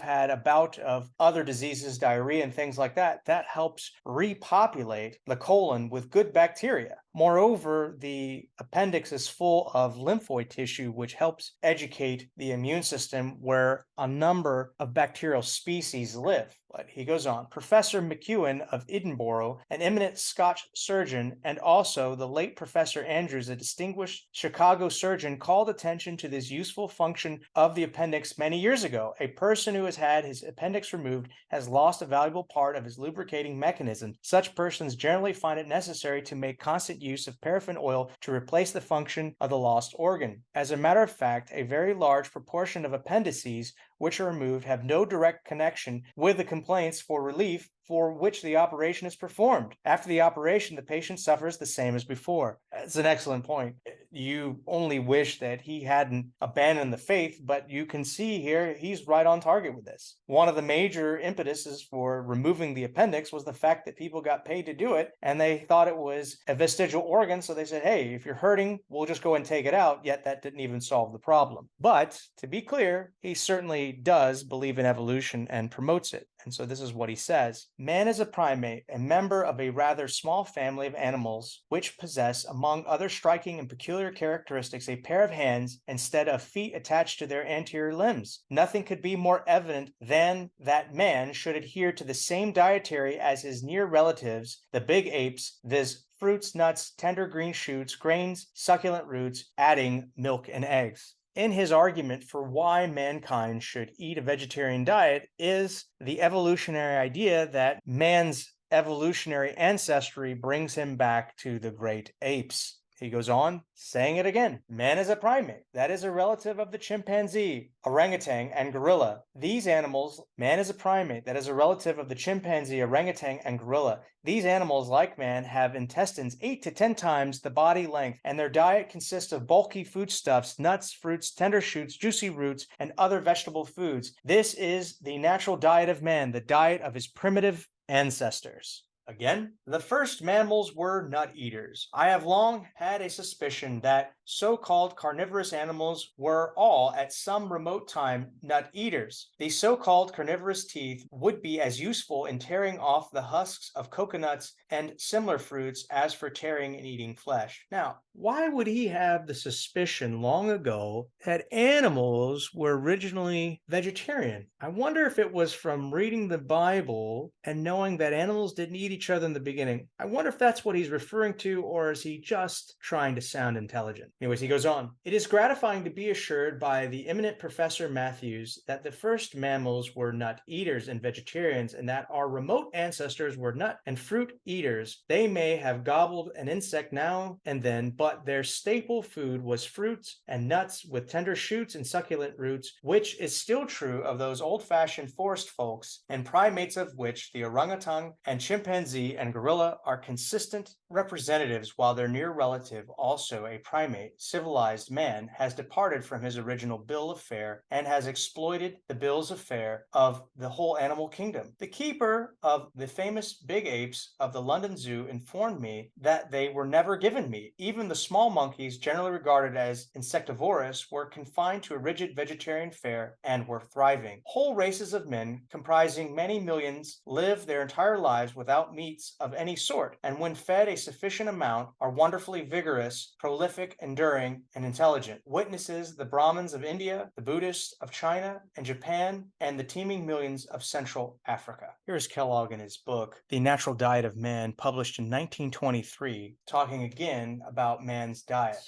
[SPEAKER 1] had a bout of other diseases, diarrhea and things like that, that helps repopulate the colon with good bacteria. Moreover, the appendix is full of lymphoid tissue, which helps educate the immune system where a number of bacterial species live. But he goes on, Professor McEwen of Edinburgh, an eminent Scotch surgeon, and also the late Professor Andrews, a distinguished Chicago surgeon, called attention to this useful function of the appendix many years ago. A person who has had his appendix removed has lost a valuable part of his lubricating mechanism. Such persons generally find it necessary to make constant use of paraffin oil to replace the function of the lost organ. As a matter of fact, a very large proportion of appendices which are removed have no direct connection with the complaints for relief for which the operation is performed. After the operation, the patient suffers the same as before. That's an excellent point. You only wish that he hadn't abandoned the faith, but you can see here he's right on target with this. One of the major impetuses for removing the appendix was the fact that people got paid to do it, and they thought it was a vestigial organ, so they said, hey, if you're hurting, we'll just go and take it out, yet that didn't even solve the problem. But, to be clear, he certainly does believe in evolution and promotes it. And so this is what he says. Man is a primate, a member of a rather small family of animals which possess, among other striking and peculiar characteristics, a pair of hands instead of feet attached to their anterior limbs. Nothing could be more evident than that man should adhere to the same dietary as his near relatives, the big apes, viz. Fruits, nuts, tender green shoots, grains, succulent roots, adding milk and eggs. In his argument for why mankind should eat a vegetarian diet is the evolutionary idea that man's evolutionary ancestry brings him back to the great apes. He goes on, saying it again. Man is a primate. That is a relative of the chimpanzee, orangutan, and gorilla. These animals, man is a primate. That is a relative of the chimpanzee, orangutan, and gorilla. These animals, like man, have intestines 8 to 10 times the body length, and their diet consists of bulky foodstuffs, nuts, fruits, tender shoots, juicy roots, and other vegetable foods. This is the natural diet of man, the diet of his primitive ancestors. Again, the first mammals were nut eaters. I have long had a suspicion that so-called carnivorous animals were all, at some remote time, nut eaters. These so-called carnivorous teeth would be as useful in tearing off the husks of coconuts and similar fruits as for tearing and eating flesh. Now, why would he have the suspicion long ago that animals were originally vegetarian? I wonder if it was from reading the Bible and knowing that animals didn't eat each other in the beginning. I wonder if that's what he's referring to, or is he just trying to sound intelligent? Anyways, he goes on. It is gratifying to be assured by the eminent Professor Matthews that the first mammals were nut eaters and vegetarians, and that our remote ancestors were nut and fruit eaters. They may have gobbled an insect now and then, but their staple food was fruits and nuts with tender shoots and succulent roots, which is still true of those old-fashioned forest folks and primates, of which the orangutan and chimpanzee and gorilla are consistent representatives, while their near relative, also a primate, civilized man, has departed from his original bill of fare and has exploited the bills of fare of the whole animal kingdom. The keeper of the famous big apes of the London Zoo informed me that they were never given meat. Even the small monkeys, generally regarded as insectivorous, were confined to a rigid vegetarian fare and were thriving. Whole races of men, comprising many millions, live their entire lives without meats of any sort, and when fed a sufficient amount, are wonderfully vigorous, prolific, enduring, and intelligent. Witnesses the Brahmins of India, the Buddhists of China and Japan, and the teeming millions of Central Africa. Here's Kellogg in his book, The Natural Diet of Man, published in 1923, talking again about man's diet.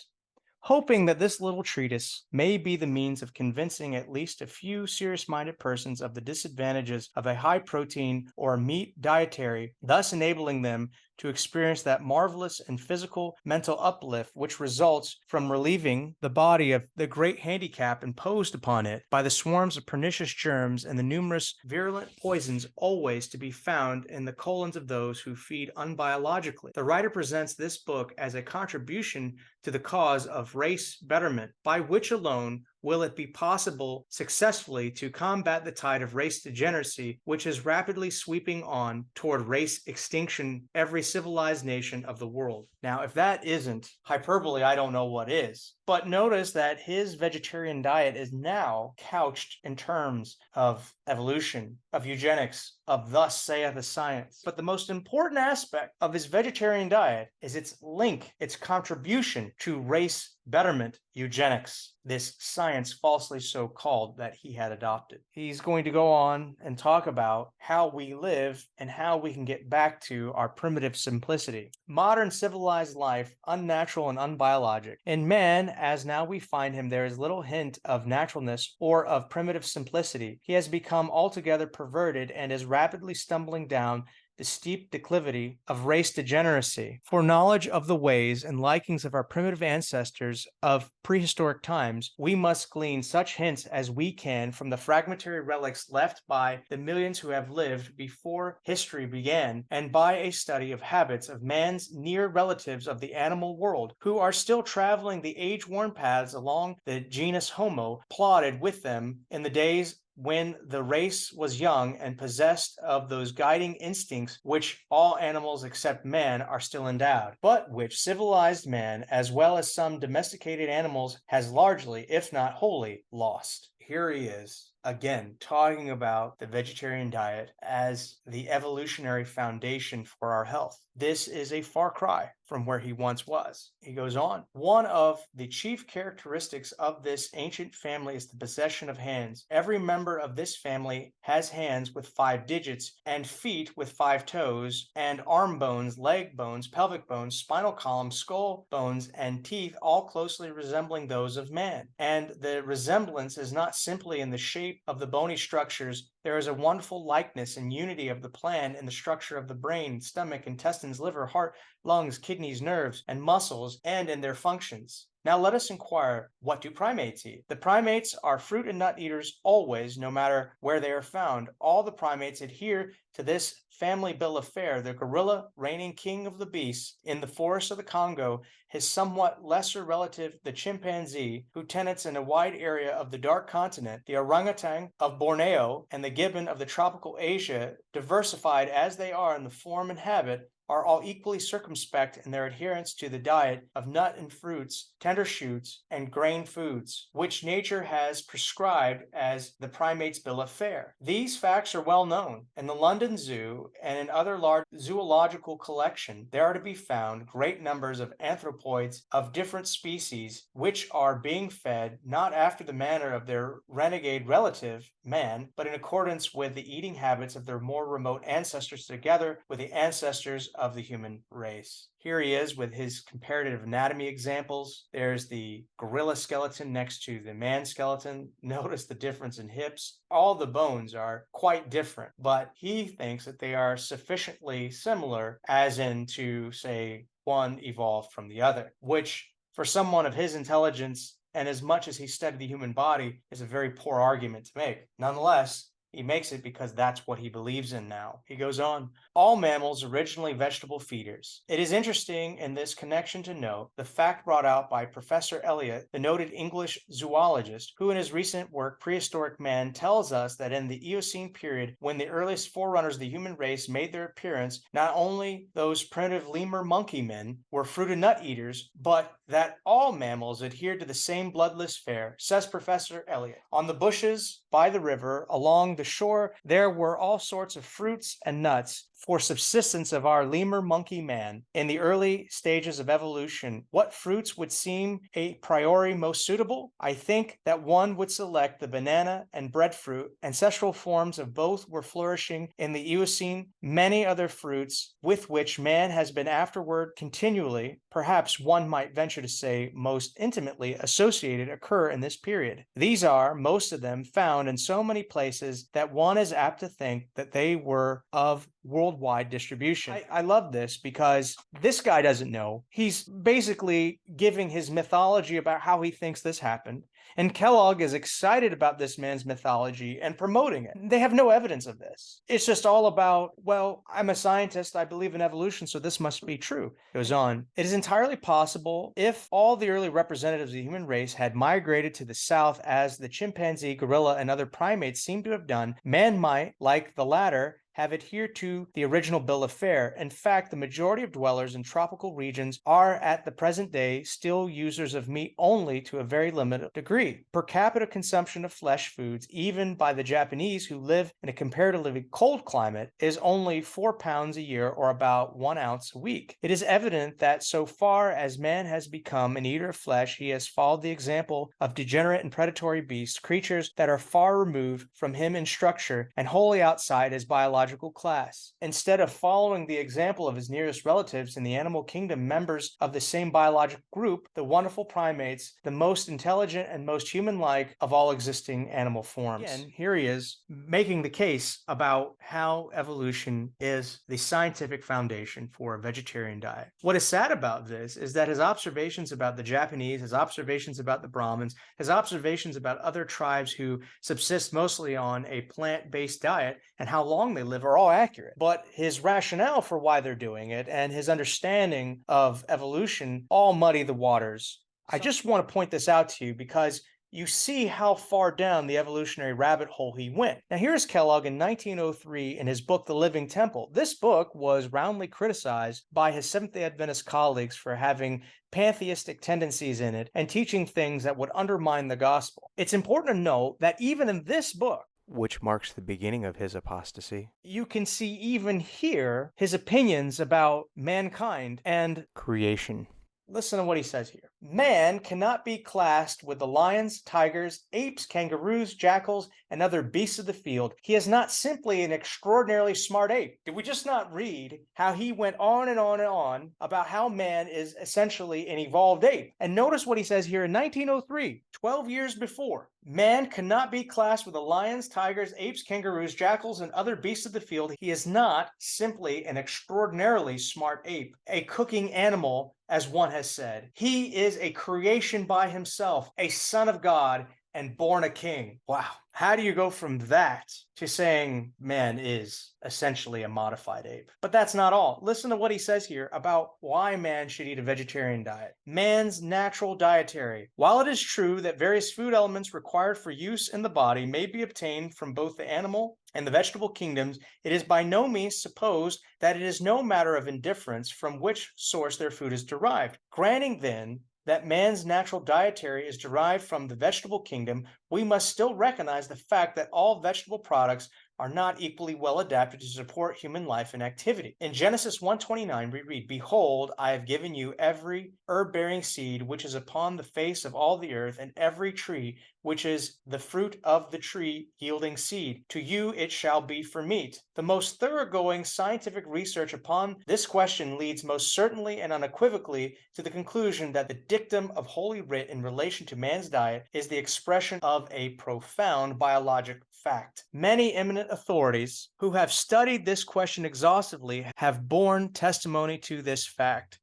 [SPEAKER 1] Hoping that this little treatise may be the means of convincing at least a few serious-minded persons of the disadvantages of a high-protein or meat dietary, thus enabling them to experience that marvelous and physical mental uplift which results from relieving the body of the great handicap imposed upon it by the swarms of pernicious germs and the numerous virulent poisons always to be found in the colons of those who feed unbiologically. The writer presents this book as a contribution to the cause of race betterment, by which alone will it be possible successfully to combat the tide of race degeneracy, which is rapidly sweeping on toward race extinction every civilized nation of the world. Now, if that isn't hyperbole, I don't know what is. But notice that his vegetarian diet is now couched in terms of evolution, of eugenics, of thus saith the science. But the most important aspect of his vegetarian diet is its link, its contribution to race betterment, eugenics, this science falsely so called that he had adopted. He's going to go on and talk about how we live and how we can get back to our primitive simplicity. Modern civilized life, unnatural and unbiologic. In man, as now we find him, there is little hint of naturalness or of primitive simplicity. He has become altogether perverted and is rapidly stumbling down the steep declivity of race degeneracy. For knowledge of the ways and likings of our primitive ancestors of prehistoric times, we must glean such hints as we can from the fragmentary relics left by the millions who have lived before history began, and by a study of habits of man's near relatives of the animal world, who are still traveling the age-worn paths along the genus Homo, plodded with them in the days when the race was young and possessed of those guiding instincts which all animals except man are still endowed, but which civilized man, as well as some domesticated animals, has largely, if not wholly, lost. Here he is, Again, talking about the vegetarian diet as the evolutionary foundation for our health. This is a far cry from where he once was. He goes on, one of the chief characteristics of this ancient family is the possession of hands. Every member of this family has hands with 5 digits and feet with 5 toes, and arm bones, leg bones, pelvic bones, spinal column, skull bones, and teeth, all closely resembling those of man. And the resemblance is not simply in the shape of the bony structures. There is a wonderful likeness and unity of the plan in the structure of the brain, stomach, intestines, liver, heart, lungs, kidneys, nerves, and muscles, and in their functions. Now let us inquire, what do primates eat? The primates are fruit and nut eaters always, no matter where they are found. All the primates adhere to this family bill of fare. The gorilla, reigning king of the beasts in the forests of the Congo, his somewhat lesser relative, the chimpanzee, who tenants in a wide area of the dark continent, the orangutan of Borneo, and the gibbon of the tropical Asia, diversified as they are in the form and habit, are all equally circumspect in their adherence to the diet of nut and fruits, tender shoots, and grain foods, which nature has prescribed as the primate's bill of fare. These facts are well known. In the London Zoo and in other large zoological collections, there are to be found great numbers of anthropoids of different species, which are being fed not after the manner of their renegade relative, man, but in accordance with the eating habits of their more remote ancestors, together with the ancestors of the human race. Here he is with his comparative anatomy examples. There's the gorilla skeleton next to the man skeleton. Notice the difference in hips. All the bones are quite different, but he thinks that they are sufficiently similar, as in to say one evolved from the other, which for someone of his intelligence and as much as he studied the human body is a very poor argument to make. Nonetheless, he makes it because that's what he believes in now. He goes on, all mammals originally vegetable feeders. It is interesting in this connection to note the fact brought out by Professor Elliot, the noted English zoologist, who in his recent work Prehistoric Man tells us that in the Eocene period, when the earliest forerunners of the human race made their appearance, not only those primitive lemur monkey men were fruit and nut eaters, but that all mammals adhered to the same bloodless fare, says Professor Elliot. On the bushes, by the river, along the shore, there were all sorts of fruits and nuts for subsistence of our lemur monkey man. In the early stages of evolution, what fruits would seem a priori most suitable? I think that one would select the banana and breadfruit. Ancestral forms of both were flourishing in the Eocene. Many other fruits with which man has been afterward continually, perhaps one might venture to say most intimately associated, occur in this period. These are, most of them, found in so many places that one is apt to think that they were of worldwide distribution. I love this because this guy doesn't know. He's basically giving his mythology about how he thinks this happened. And Kellogg is excited about this man's mythology and promoting it. They have no evidence of this. It's just all about, well, I'm a scientist, I believe in evolution, so this must be true. Goes on, it is entirely possible if all the early representatives of the human race had migrated to the south as the chimpanzee, gorilla, and other primates seem to have done, man might, like the latter, have adhered to the original bill of fare. In fact, the majority of dwellers in tropical regions are at the present day still users of meat only to a very limited degree. Per capita consumption of flesh foods, even by the Japanese who live in a comparatively cold climate, is only 4 pounds a year or about 1 ounce a week. It is evident that so far as man has become an eater of flesh, he has followed the example of degenerate and predatory beasts, creatures that are far removed from him in structure and wholly outside his biological class. Instead of following the example of his nearest relatives in the animal kingdom, members of the same biological group, the wonderful primates, the most intelligent and most human-like of all existing animal forms. Again, here he is making the case about how evolution is the scientific foundation for a vegetarian diet. What is sad about this is that his observations about the Japanese, his observations about the Brahmins, his observations about other tribes who subsist mostly on a plant-based diet and how long they live are all accurate. But his rationale for why they're doing it and his understanding of evolution all muddy the waters. I just want to point this out to you because you see how far down the evolutionary rabbit hole he went. Now, here's Kellogg in 1903 in his book, The Living Temple. This book was roundly criticized by his Seventh-day Adventist colleagues for having pantheistic tendencies in it and teaching things that would undermine the gospel. It's important to note that even in this book,
[SPEAKER 2] which marks the beginning of his apostasy,
[SPEAKER 1] you can see even here his opinions about mankind and
[SPEAKER 2] creation.
[SPEAKER 1] Listen to what he says here. Man cannot be classed with the lions, tigers, apes, kangaroos, jackals, and other beasts of the field. He is not simply an extraordinarily smart ape. Did we just not read how he went on and on and on about how man is essentially an evolved ape? And notice what he says here in 1903, 12 years before. Man cannot be classed with the lions, tigers, apes, kangaroos, jackals, and other beasts of the field. He is not simply an extraordinarily smart ape, a cooking animal, as one has said. He is a creation by himself, a son of God, and born a king. Wow. How do you go from that to saying man is essentially a modified ape? But that's not all. Listen to what he says here about why man should eat a vegetarian diet. Man's natural dietary. While it is true that various food elements required for use in the body may be obtained from both the animal and the vegetable kingdoms, it is by no means supposed that it is no matter of indifference from which source their food is derived. Granting then that man's natural dietary is derived from the vegetable kingdom, we must still recognize the fact that all vegetable products are not equally well adapted to support human life and activity. In Genesis 1:29, we read, "Behold, I have given you every herb-bearing seed which is upon the face of all the earth, and every tree which is the fruit of the tree yielding seed. To you it shall be for meat." The most thoroughgoing scientific research upon this question leads most certainly and unequivocally to the conclusion that the dictum of Holy Writ in relation to man's diet is the expression of a profound biologic fact. Many eminent authorities who have studied this question exhaustively have borne testimony to this fact.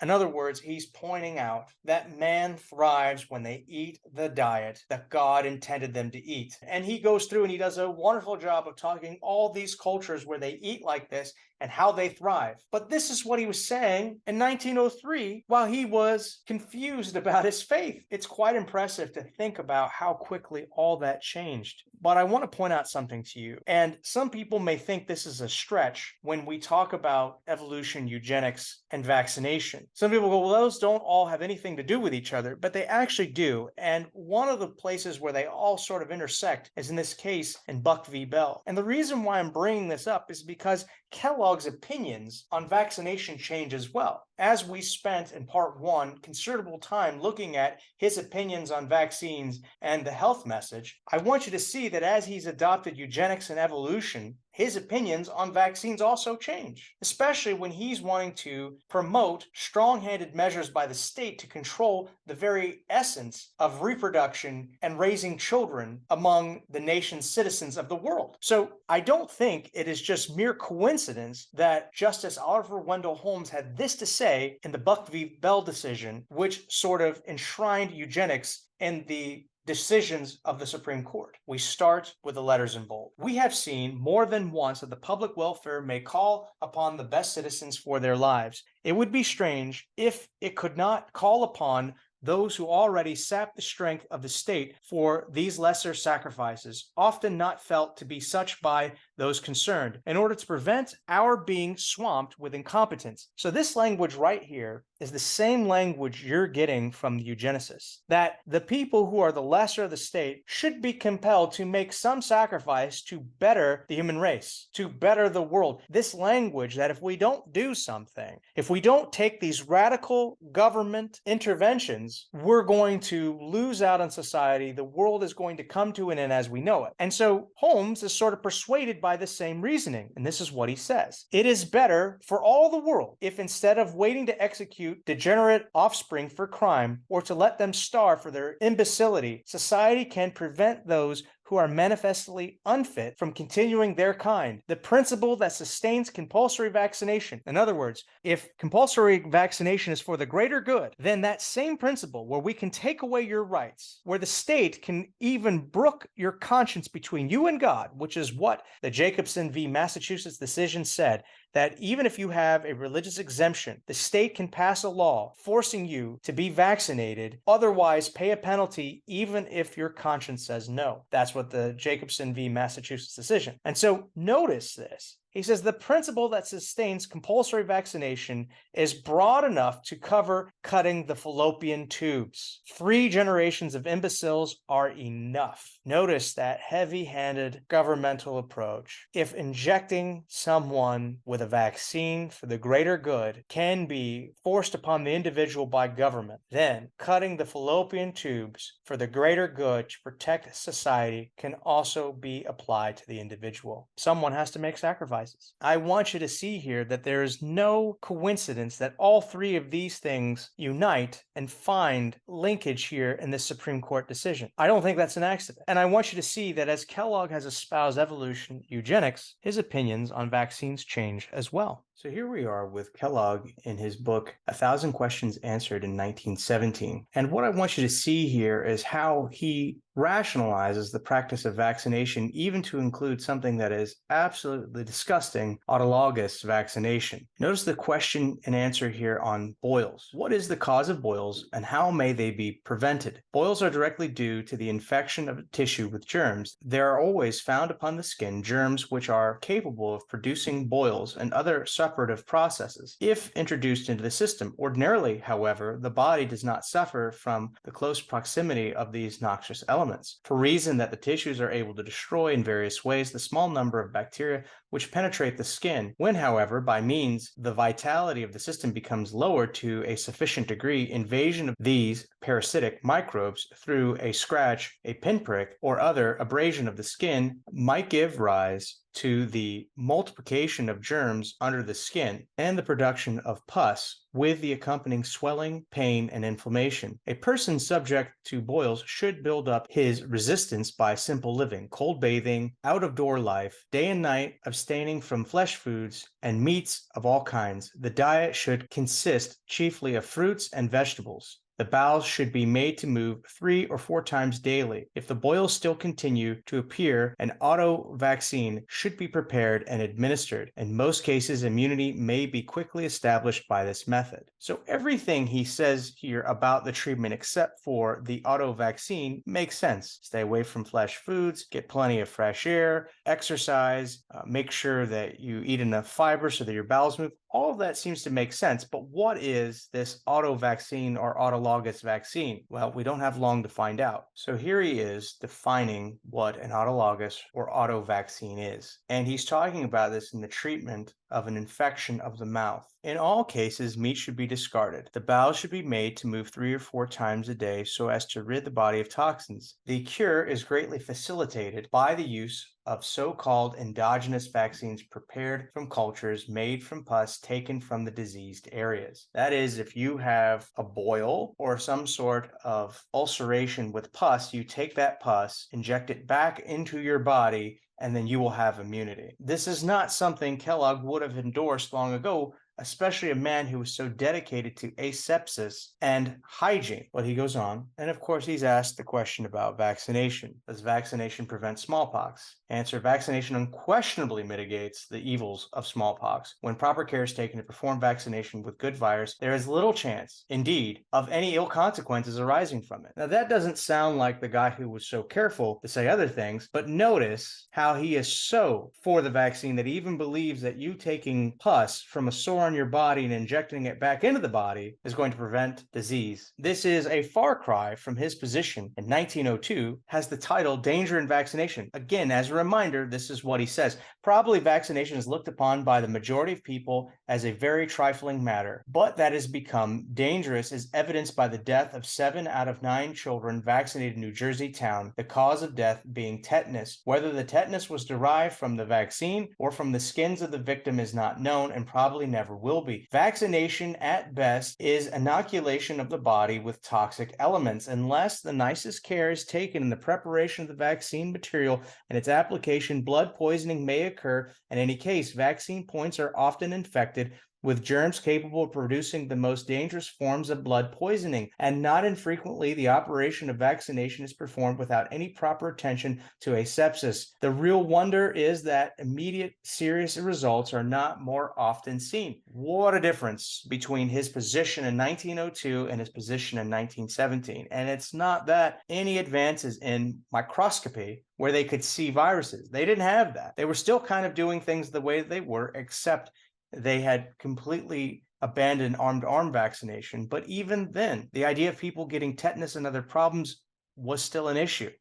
[SPEAKER 1] In other words, he's pointing out that man thrives when they eat the diet that God intended them to eat. And he goes through and he does a wonderful job of talking all these cultures where they eat like this and how they thrive. But this is what he was saying in 1903 while he was confused about his faith. It's quite impressive to think about how quickly all that changed. But I want to point out something to you. And some people may think this is a stretch when we talk about evolution, eugenics, and vaccination. Some people go, well, those don't all have anything to do with each other, but they actually do. And one of the places where they all sort of intersect is in this case in Buck v. Bell. And the reason why I'm bringing this up is because Kellogg's opinions on vaccination change as well. As we spent in part one considerable time looking at his opinions on vaccines and the health message, I want you to see that as he's adopted eugenics and evolution, his opinions on vaccines also change, especially when he's wanting to promote strong-handed measures by the state to control the very essence of reproduction and raising children among the nation's citizens of the world. So I don't think it is just mere coincidence that Justice Oliver Wendell Holmes had this to say in the Buck v. Bell decision, which sort of enshrined eugenics in the decisions of the Supreme Court. We start with the letters in bold. We have seen more than once that the public welfare may call upon the best citizens for their lives. It would be strange if it could not call upon those who already sap the strength of the state for these lesser sacrifices, often not felt to be such by those concerned, in order to prevent our being swamped with incompetence. So this language right here is the same language you're getting from the eugenicists, that the people who are the lesser of the state should be compelled to make some sacrifice to better the human race, to better the world. This language that if we don't do something, if we don't take these radical government interventions, we're going to lose out on society. The world is going to come to an end as we know it. And so Holmes is sort of persuaded by the same reasoning. And this is what he says. It is better for all the world if instead of waiting to execute degenerate offspring for crime or to let them starve for their imbecility, society can prevent those who are manifestly unfit from continuing their kind. The principle that sustains compulsory vaccination. In other words, if compulsory vaccination is for the greater good, then that same principle where we can take away your rights, where the state can even brook your conscience between you and God, which is what the Jacobson v. Massachusetts decision said, that even if you have a religious exemption, the state can pass a law forcing you to be vaccinated, otherwise pay a penalty even if your conscience says no. That's what the Jacobson v. Massachusetts decision. And so notice this. He says the principle that sustains compulsory vaccination is broad enough to cover cutting the fallopian tubes. 3 generations of imbeciles are enough. Notice that heavy-handed governmental approach. If injecting someone with a vaccine for the greater good can be forced upon the individual by government, then cutting the fallopian tubes for the greater good to protect society can also be applied to the individual. Someone has to make sacrifices. I want you to see here that there is no coincidence that all 3 of these things unite and find linkage here in this Supreme Court decision. I don't think that's an accident. And I want you to see that as Kellogg has espoused evolution, eugenics, his opinions on vaccines change as well. So here we are with Kellogg in his book, 1,000 Questions Answered in 1917. And what I want you to see here is how he rationalizes the practice of vaccination, even to include something that is absolutely disgusting, autologous vaccination. Notice the question and answer here on boils. What is the cause of boils and how may they be prevented? Boils are directly due to the infection of a tissue with germs. There are always found upon the skin germs which are capable of producing boils and other suppurative processes if introduced into the system. Ordinarily, however, the body does not suffer from the close proximity of these noxious elements. For reason that the tissues are able to destroy in various ways the small number of bacteria which penetrate the skin. When, however, by means the vitality of the system becomes lowered to a sufficient degree, invasion of these parasitic microbes through a scratch, a pinprick, or other abrasion of the skin might give rise to the multiplication of germs under the skin and the production of pus with the accompanying swelling, pain, and inflammation. A person subject to boils should build up his resistance by simple living, cold bathing, out-of-door life, day and night abstaining from flesh foods and meats of all kinds. The diet should consist chiefly of fruits and vegetables. The bowels should be made to move 3 or 4 times daily. If the boils still continue to appear, an auto vaccine should be prepared and administered. In most cases, immunity may be quickly established by this method. So everything he says here about the treatment except for the auto vaccine makes sense. Stay away from flesh foods, get plenty of fresh air, exercise, make sure that you eat enough fiber so that your bowels move. All of that seems to make sense, but what is this auto vaccine or autologous vaccine? Well, we don't have long to find out. So here he is defining what an autologous or auto vaccine is. And he's talking about this in the treatment of an infection of the mouth. In all cases, meat should be discarded. The bowels should be made to move 3 or 4 times a day so as to rid the body of toxins. The cure is greatly facilitated by the use of so-called endogenous vaccines prepared from cultures made from pus taken from the diseased areas. That is, if you have a boil or some sort of ulceration with pus, you take that pus, inject it back into your body, and then you will have immunity. This is not something Kellogg would have endorsed long ago, especially a man who was so dedicated to asepsis and hygiene. But he goes on, and of course he's asked the question about vaccination. Does vaccination prevent smallpox? Answer: vaccination unquestionably mitigates the evils of smallpox. When proper care is taken to perform vaccination with good virus, there is little chance, indeed, of any ill consequences arising from it. Now that doesn't sound like the guy who was so careful to say other things, but notice how he is so for the vaccine that he even believes that you taking pus from a sore on your body and injecting it back into the body is going to prevent disease. This is a far cry from his position in 1902, has the title Danger in Vaccination. Again, as a reminder, this is what he says. Probably vaccination is looked upon by the majority of people as a very trifling matter, but that has become dangerous is evidenced by the death of 7 out of 9 children vaccinated in New Jersey town, the cause of death being tetanus. Whether the tetanus was derived from the vaccine or from the skins of the victim is not known and probably never will be. Vaccination at best is inoculation of the body with toxic elements. Unless the nicest care is taken in the preparation of the vaccine material and its application, blood poisoning may occur. In any case, vaccine points are often infected with germs capable of producing the most dangerous forms of blood poisoning, and not infrequently the operation of vaccination is performed without any proper attention to asepsis. The real wonder is that immediate serious results are not more often seen. What a difference between his position in 1902 and his position in 1917. And it's not that any advances in microscopy where they could see viruses. They didn't have that. They were still kind of doing things the way they were, except they had completely abandoned arm-to-arm vaccination. But even then, the idea of people getting tetanus and other problems was still an issue.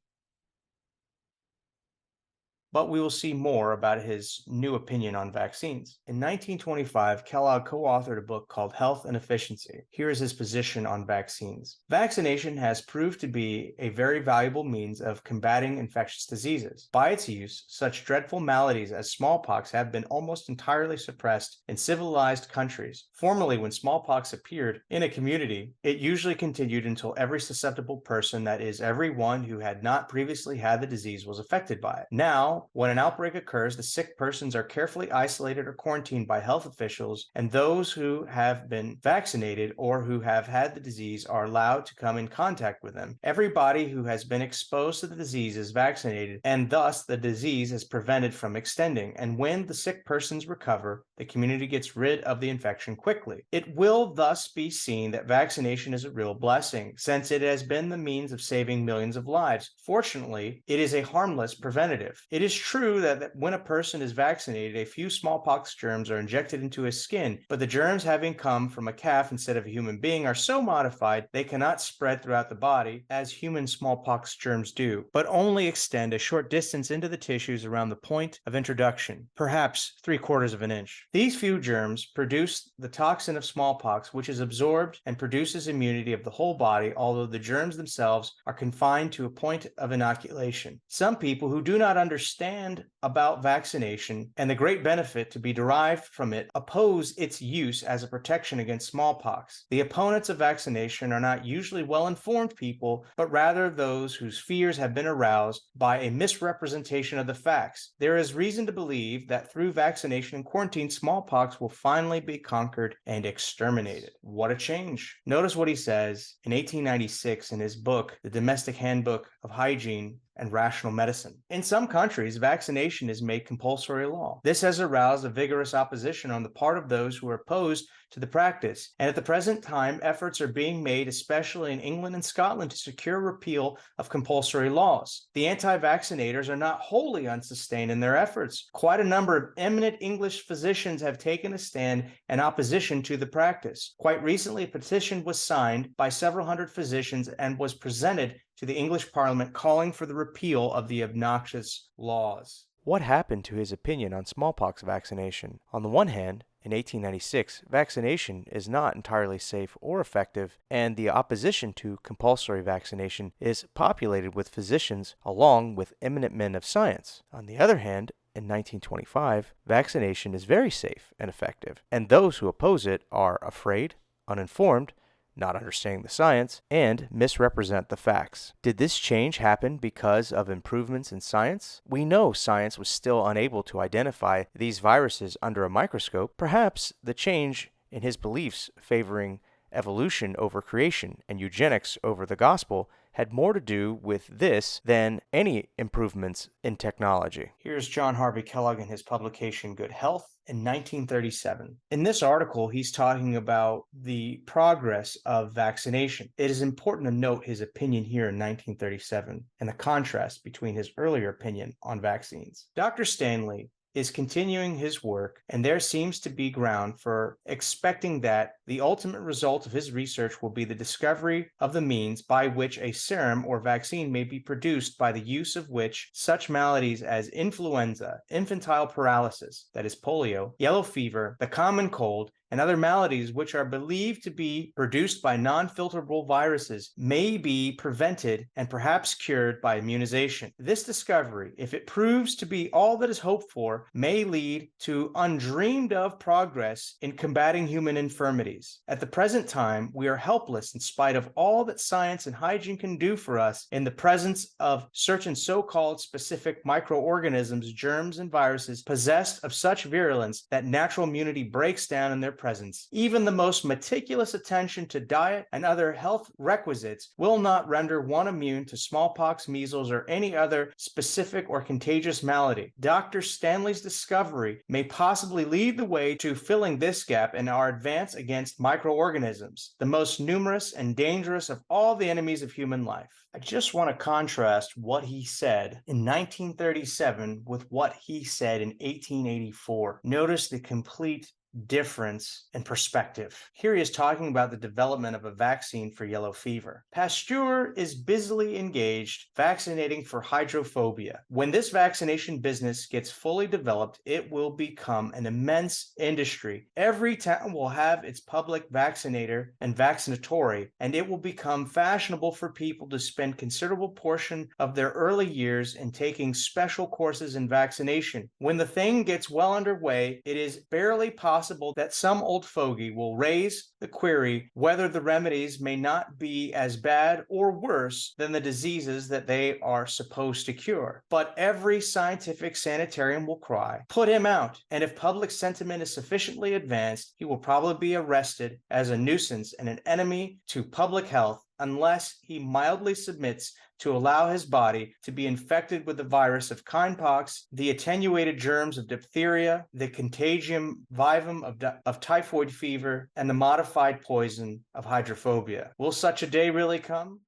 [SPEAKER 1] But we will see more about his new opinion on vaccines. In 1925, Kellogg co-authored a book called Health and Efficiency. Here is his position on vaccines. Vaccination has proved to be a very valuable means of combating infectious diseases. By its use, such dreadful maladies as smallpox have been almost entirely suppressed in civilized countries. Formerly, when smallpox appeared in a community, it usually continued until every susceptible person, that is, everyone who had not previously had the disease, was affected by it. Now, when an outbreak occurs, the sick persons are carefully isolated or quarantined by health officials, and those who have been vaccinated or who have had the disease are allowed to come in contact with them. Everybody who has been exposed to the disease is vaccinated, and thus the disease is prevented from extending. And when the sick persons recover, the community gets rid of the infection quickly. It will thus be seen that vaccination is a real blessing, since it has been the means of saving millions of lives. Fortunately, it is a harmless preventative. It is true that when a person is vaccinated, a few smallpox germs are injected into his skin, but the germs, having come from a calf instead of a human being, are so modified they cannot spread throughout the body as human smallpox germs do, but only extend a short distance into the tissues around the point of introduction, perhaps 3/4 of an inch. These few germs produce the toxin of smallpox, which is absorbed and produces immunity of the whole body, although the germs themselves are confined to a point of inoculation. Some people who do not understand about vaccination and the great benefit to be derived from it oppose its use as a protection against smallpox. The opponents of vaccination are not usually well-informed people, but rather those whose fears have been aroused by a misrepresentation of the facts. There is reason to believe that through vaccination and quarantine, smallpox will finally be conquered and exterminated. What a change. Notice what he says in 1896 in his book, The Domestic Handbook of Hygiene and Rational Medicine. In some countries, vaccination is made compulsory law. This has aroused a vigorous opposition on the part of those who are opposed to the practice, and at the present time, efforts are being made, especially in England and Scotland, to secure repeal of compulsory laws. The anti-vaccinators are not wholly unsustained in their efforts. Quite a number of eminent English physicians have taken a stand in opposition to the practice. Quite recently, a petition was signed by several hundred physicians and was presented to the English Parliament calling for the repeal of the obnoxious laws.
[SPEAKER 2] What happened to his opinion on smallpox vaccination? On the one hand, in 1896, vaccination is not entirely safe or effective, and the opposition to compulsory vaccination is populated with physicians along with eminent men of science. On the other hand, in 1925, vaccination is very safe and effective, and those who oppose it are afraid, uninformed, not understanding the science, and misrepresent the facts. Did this change happen because of improvements in science? We know science was still unable to identify these viruses under a microscope. Perhaps the change in his beliefs favoring evolution over creation and eugenics over the gospel had more to do with this than any improvements in technology.
[SPEAKER 1] Here's John Harvey Kellogg in his publication Good Health in 1937. In this article, he's talking about the progress of vaccination. It is important to note his opinion here in 1937 and the contrast between his earlier opinion on vaccines. Dr. Stanley is continuing his work, and there seems to be ground for expecting that the ultimate result of his research will be the discovery of the means by which a serum or vaccine may be produced, by the use of which such maladies as influenza, infantile paralysis, that is polio, yellow fever, the common cold, and other maladies which are believed to be produced by non-filterable viruses may be prevented and perhaps cured by immunization. This discovery, if it proves to be all that is hoped for, may lead to undreamed of progress in combating human infirmities. At the present time, we are helpless in spite of all that science and hygiene can do for us in the presence of certain so-called specific microorganisms, germs, and viruses possessed of such virulence that natural immunity breaks down in their presence. Even the most meticulous attention to diet and other health requisites will not render one immune to smallpox, measles, or any other specific or contagious malady. Dr. Stanley's discovery may possibly lead the way to filling this gap in our advance against microorganisms, the most numerous and dangerous of all the enemies of human life. I just want to contrast what he said in 1937 with what he said in 1884. Notice the complete difference in perspective. Here he is talking about the development of a vaccine for yellow fever. Pasteur is busily engaged vaccinating for hydrophobia. When this vaccination business gets fully developed, it will become an immense industry. Every town will have its public vaccinator and vaccinatory, and it will become fashionable for people to spend considerable portion of their early years in taking special courses in vaccination. When the thing gets well underway, it is barely possible that some old fogey will raise the query whether the remedies may not be as bad or worse than the diseases that they are supposed to cure. But every scientific sanitarian will cry, "Put him out!" And if public sentiment is sufficiently advanced, he will probably be arrested as a nuisance and an enemy to public health unless he mildly submits to allow his body to be infected with the virus of kindpox, the attenuated germs of diphtheria, the contagium vivum of typhoid fever, and the modified poison of hydrophobia. Will such a day really come?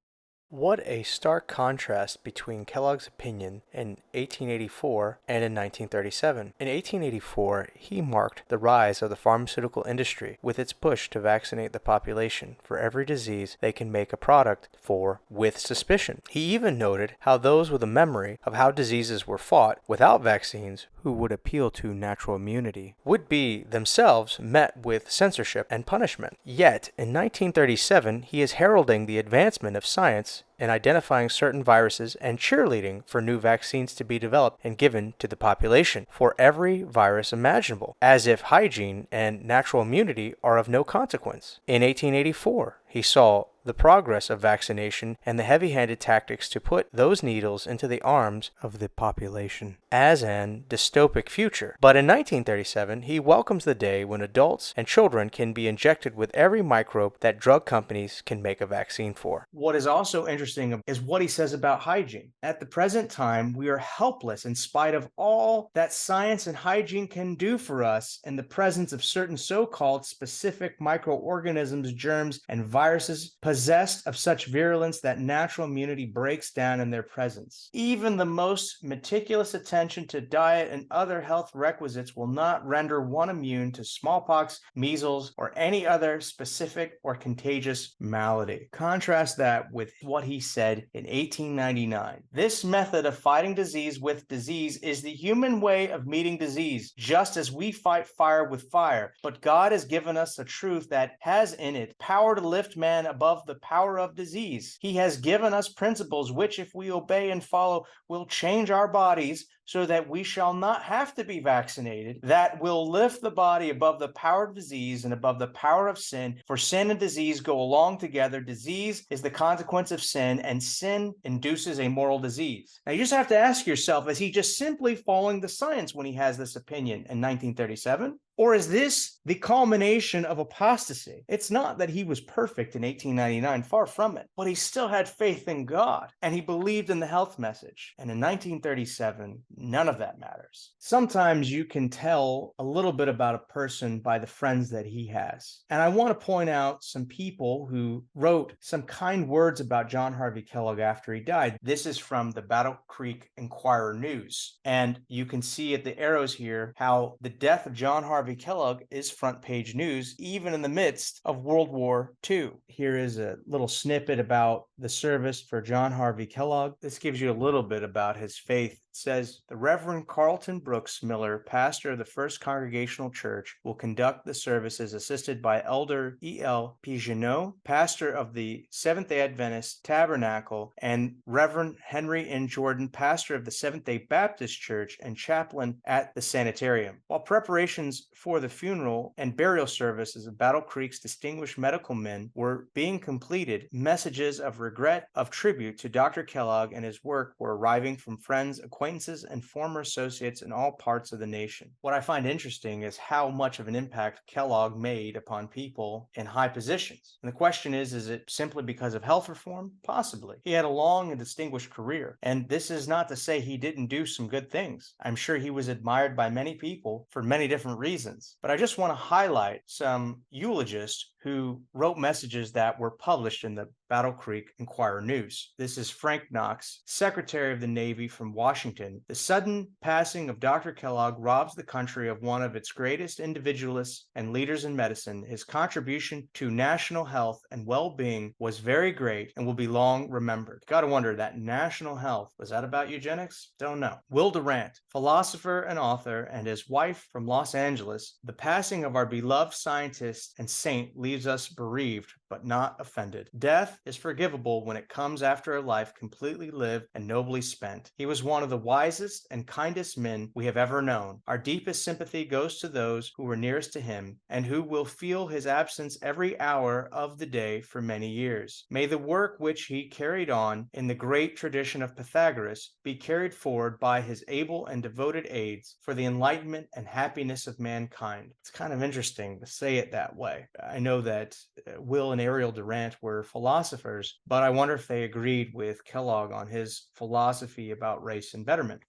[SPEAKER 2] What a stark contrast between Kellogg's opinion in 1884 and in 1937. In 1884, he marked the rise of the pharmaceutical industry with its push to vaccinate the population for every disease they can make a product for with suspicion. He even noted how those with a memory of how diseases were fought without vaccines, who would appeal to natural immunity, would be themselves met with censorship and punishment. Yet, in 1937, he is heralding the advancement of science in identifying certain viruses and cheerleading for new vaccines to be developed and given to the population for every virus imaginable, as if hygiene and natural immunity are of no consequence. In 1884, he saw the progress of vaccination and the heavy-handed tactics to put those needles into the arms of the population as an dystopic future. But in 1937, he welcomes the day when adults and children can be injected with every microbe that drug companies can make a vaccine for.
[SPEAKER 1] What is also interesting is what he says about hygiene. At the present time, we are helpless in spite of all that science and hygiene can do for us in the presence of certain so-called specific microorganisms, germs, and viruses possessed of such virulence that natural immunity breaks down in their presence. Even the most meticulous attention to diet and other health requisites will not render one immune to smallpox, measles, or any other specific or contagious malady. Contrast that with what he said in 1899. This method of fighting disease with disease is the human way of meeting disease, just as we fight fire with fire. But God has given us a truth that has in it power to lift man above the power of disease. He has given us principles which, if we obey and follow, will change our bodies so that we shall not have to be vaccinated, that will lift the body above the power of disease and above the power of sin. For sin and disease go along together. Disease is the consequence of sin, and sin induces a moral disease. Now, you just have to ask yourself, is he just simply following the science when he has this opinion in 1937? Or is this the culmination of apostasy? It's not that he was perfect in 1899, far from it, but he still had faith in God, and he believed in the health message. And in 1937, none of that matters. Sometimes you can tell a little bit about a person by the friends that he has. And I want to point out some people who wrote some kind words about John Harvey Kellogg after he died. This is from the Battle Creek Enquirer News. And you can see at the arrows here how the death of John Harvey Kellogg is front page news, even in the midst of World War II. Here is a little snippet about the service for John Harvey Kellogg. This gives you a little bit about his faith. It says, the Reverend Carlton Brooks Miller, pastor of the First Congregational Church, will conduct the services assisted by Elder E.L. Pigeonneau, pastor of the Seventh-day Adventist Tabernacle, and Reverend Henry N. Jordan, pastor of the Seventh-day Baptist Church and chaplain at the sanitarium. While preparations for the funeral and burial services of Battle Creek's distinguished medical men were being completed, messages of regret, of tribute to Dr. Kellogg and his work were arriving from friends, acquaintances, acquaintances and former associates in all parts of the nation. What I find interesting is how much of an impact Kellogg made upon people in high positions. And the question is it simply because of health reform? Possibly. He had a long and distinguished career, and this is not to say he didn't do some good things. I'm sure he was admired by many people for many different reasons, but I just want to highlight some eulogists who wrote messages that were published in the Battle Creek Enquirer News. This is Frank Knox, Secretary of the Navy from Washington. The sudden passing of Dr. Kellogg robs the country of one of its greatest individualists and leaders in medicine. His contribution to national health and well-being was very great and will be long remembered. Gotta wonder, that national health, was that about eugenics? Don't know. Will Durant, philosopher and author, and his wife from Los Angeles. The passing of our beloved scientist and saint leaves us bereaved but not offended. Death is forgivable when it comes after a life completely lived and nobly spent. He was one of the wisest and kindest men we have ever known. Our deepest sympathy goes to those who were nearest to him and who will feel his absence every hour of the day for many years. May the work which he carried on in the great tradition of Pythagoras be carried forward by his able and devoted aides for the enlightenment and happiness of mankind. It's kind of interesting to say it that way. I know that Will and Ariel Durant were philosophers, but I wonder if they agreed with Kellogg on his philosophy about race and betterment.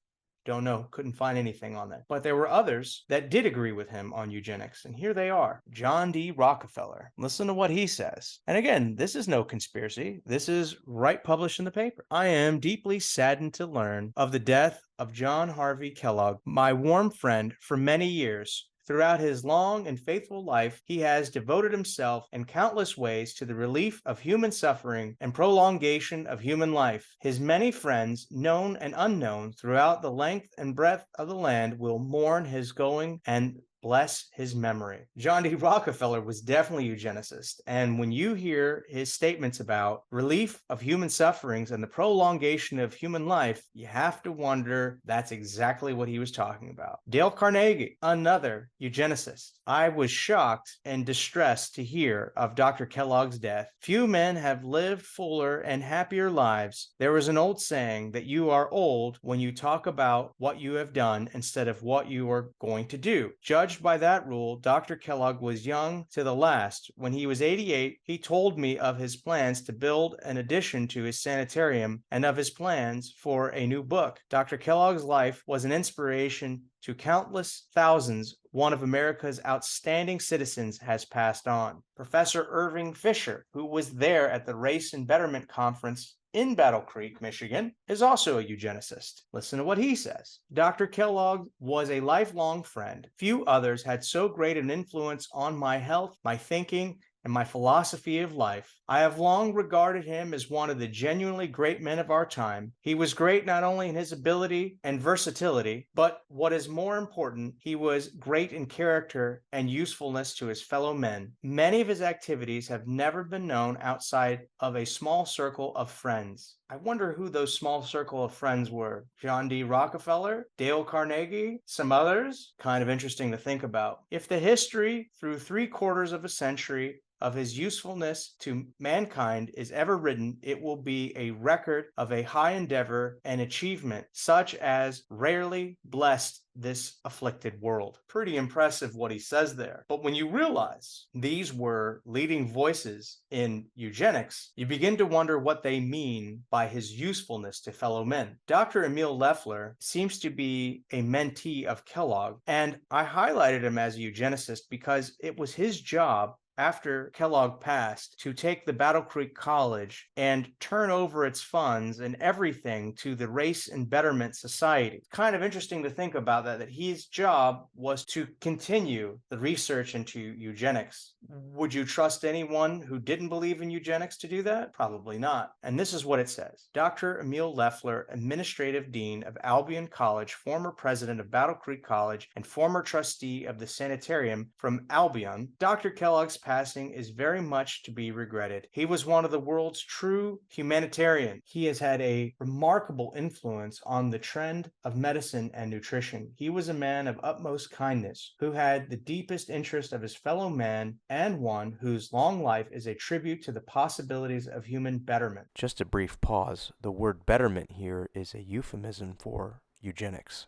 [SPEAKER 1] Don't know, couldn't find anything on that. But there were others that did agree with him on eugenics, and here they are. John D. Rockefeller. Listen to what he says. And again, this is no conspiracy. This is right published in the paper. I am deeply saddened to learn of the death of John Harvey Kellogg, my warm friend for many years. Throughout his long and faithful life, he has devoted himself in countless ways to the relief of human suffering and prolongation of human life. His many friends, known and unknown, throughout the length and breadth of the land will mourn his going and bless his memory. John D. Rockefeller was definitely a eugenicist, and when you hear his statements about relief of human sufferings and the prolongation of human life, you have to wonder that's exactly what he was talking about. Dale Carnegie, another eugenicist. I was shocked and distressed to hear of Dr. Kellogg's death. Few men have lived fuller and happier lives. There was an old saying that you are old when you talk about what you have done instead of what you are going to do. Judged by that rule, Dr. Kellogg was young to the last. When he was 88, he told me of his plans to build an addition to his sanitarium and of his plans for a new book. Dr. Kellogg's life was an inspiration to countless thousands. One of America's outstanding citizens has passed on. Professor Irving Fisher, who was there at the Race and Betterment Conference in Battle Creek, Michigan, is also a eugenicist. Listen to what he says. Dr. Kellogg was a lifelong friend. Few others had so great an influence on my health, my thinking, and my philosophy of life. I have long regarded him as one of the genuinely great men of our time. He was great not only in his ability and versatility, but what is more important, he was great in character and usefulness to his fellow men. Many of his activities have never been known outside of a small circle of friends. I wonder who those small circle of friends were. John D. Rockefeller, Dale Carnegie, some others? Kind of interesting to think about. If the history through 3/4 of a century of his usefulness to mankind is ever written, it will be a record of a high endeavor and achievement such as rarely blessed this afflicted world. Pretty impressive what he says there. But when you realize these were leading voices in eugenics, you begin to wonder what they mean by his usefulness to fellow men. Dr. Emil Leffler seems to be a mentee of Kellogg, and I highlighted him as a eugenicist because it was his job after Kellogg passed to take the Battle Creek College and turn over its funds and everything to the Race and Betterment Society. It's kind of interesting to think about that his job was to continue the research into eugenics. Would you trust anyone who didn't believe in eugenics to do that? Probably not. And this is what it says. Dr. Emil Leffler, Administrative Dean of Albion College, former president of Battle Creek College, and former trustee of the sanitarium from Albion, Dr. Kellogg's passing is very much to be regretted. He was one of the world's true humanitarians. He has had a remarkable influence on the trend of medicine and nutrition. He was a man of utmost kindness, who had the deepest interest of his fellow man, and one whose long life is a tribute to the possibilities of human betterment.
[SPEAKER 2] Just a brief pause. The word betterment here is a euphemism for eugenics.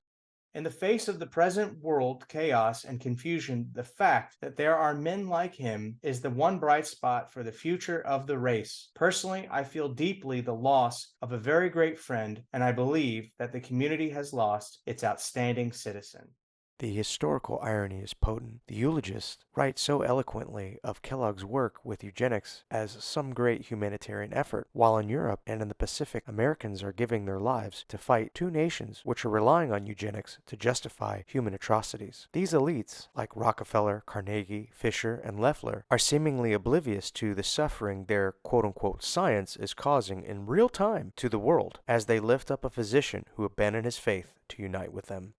[SPEAKER 1] In the face of the present world chaos and confusion, the fact that there are men like him is the one bright spot for the future of the race. Personally, I feel deeply the loss of a very great friend, and I believe that the community has lost its outstanding citizen.
[SPEAKER 2] The historical irony is potent. The eulogist writes so eloquently of Kellogg's work with eugenics as some great humanitarian effort, while in Europe and in the Pacific, Americans are giving their lives to fight two nations which are relying on eugenics to justify human atrocities. These elites, like Rockefeller, Carnegie, Fisher, and Loeffler, are seemingly oblivious to the suffering their quote-unquote science is causing in real time to the world as they lift up a physician who abandoned his faith to unite with them.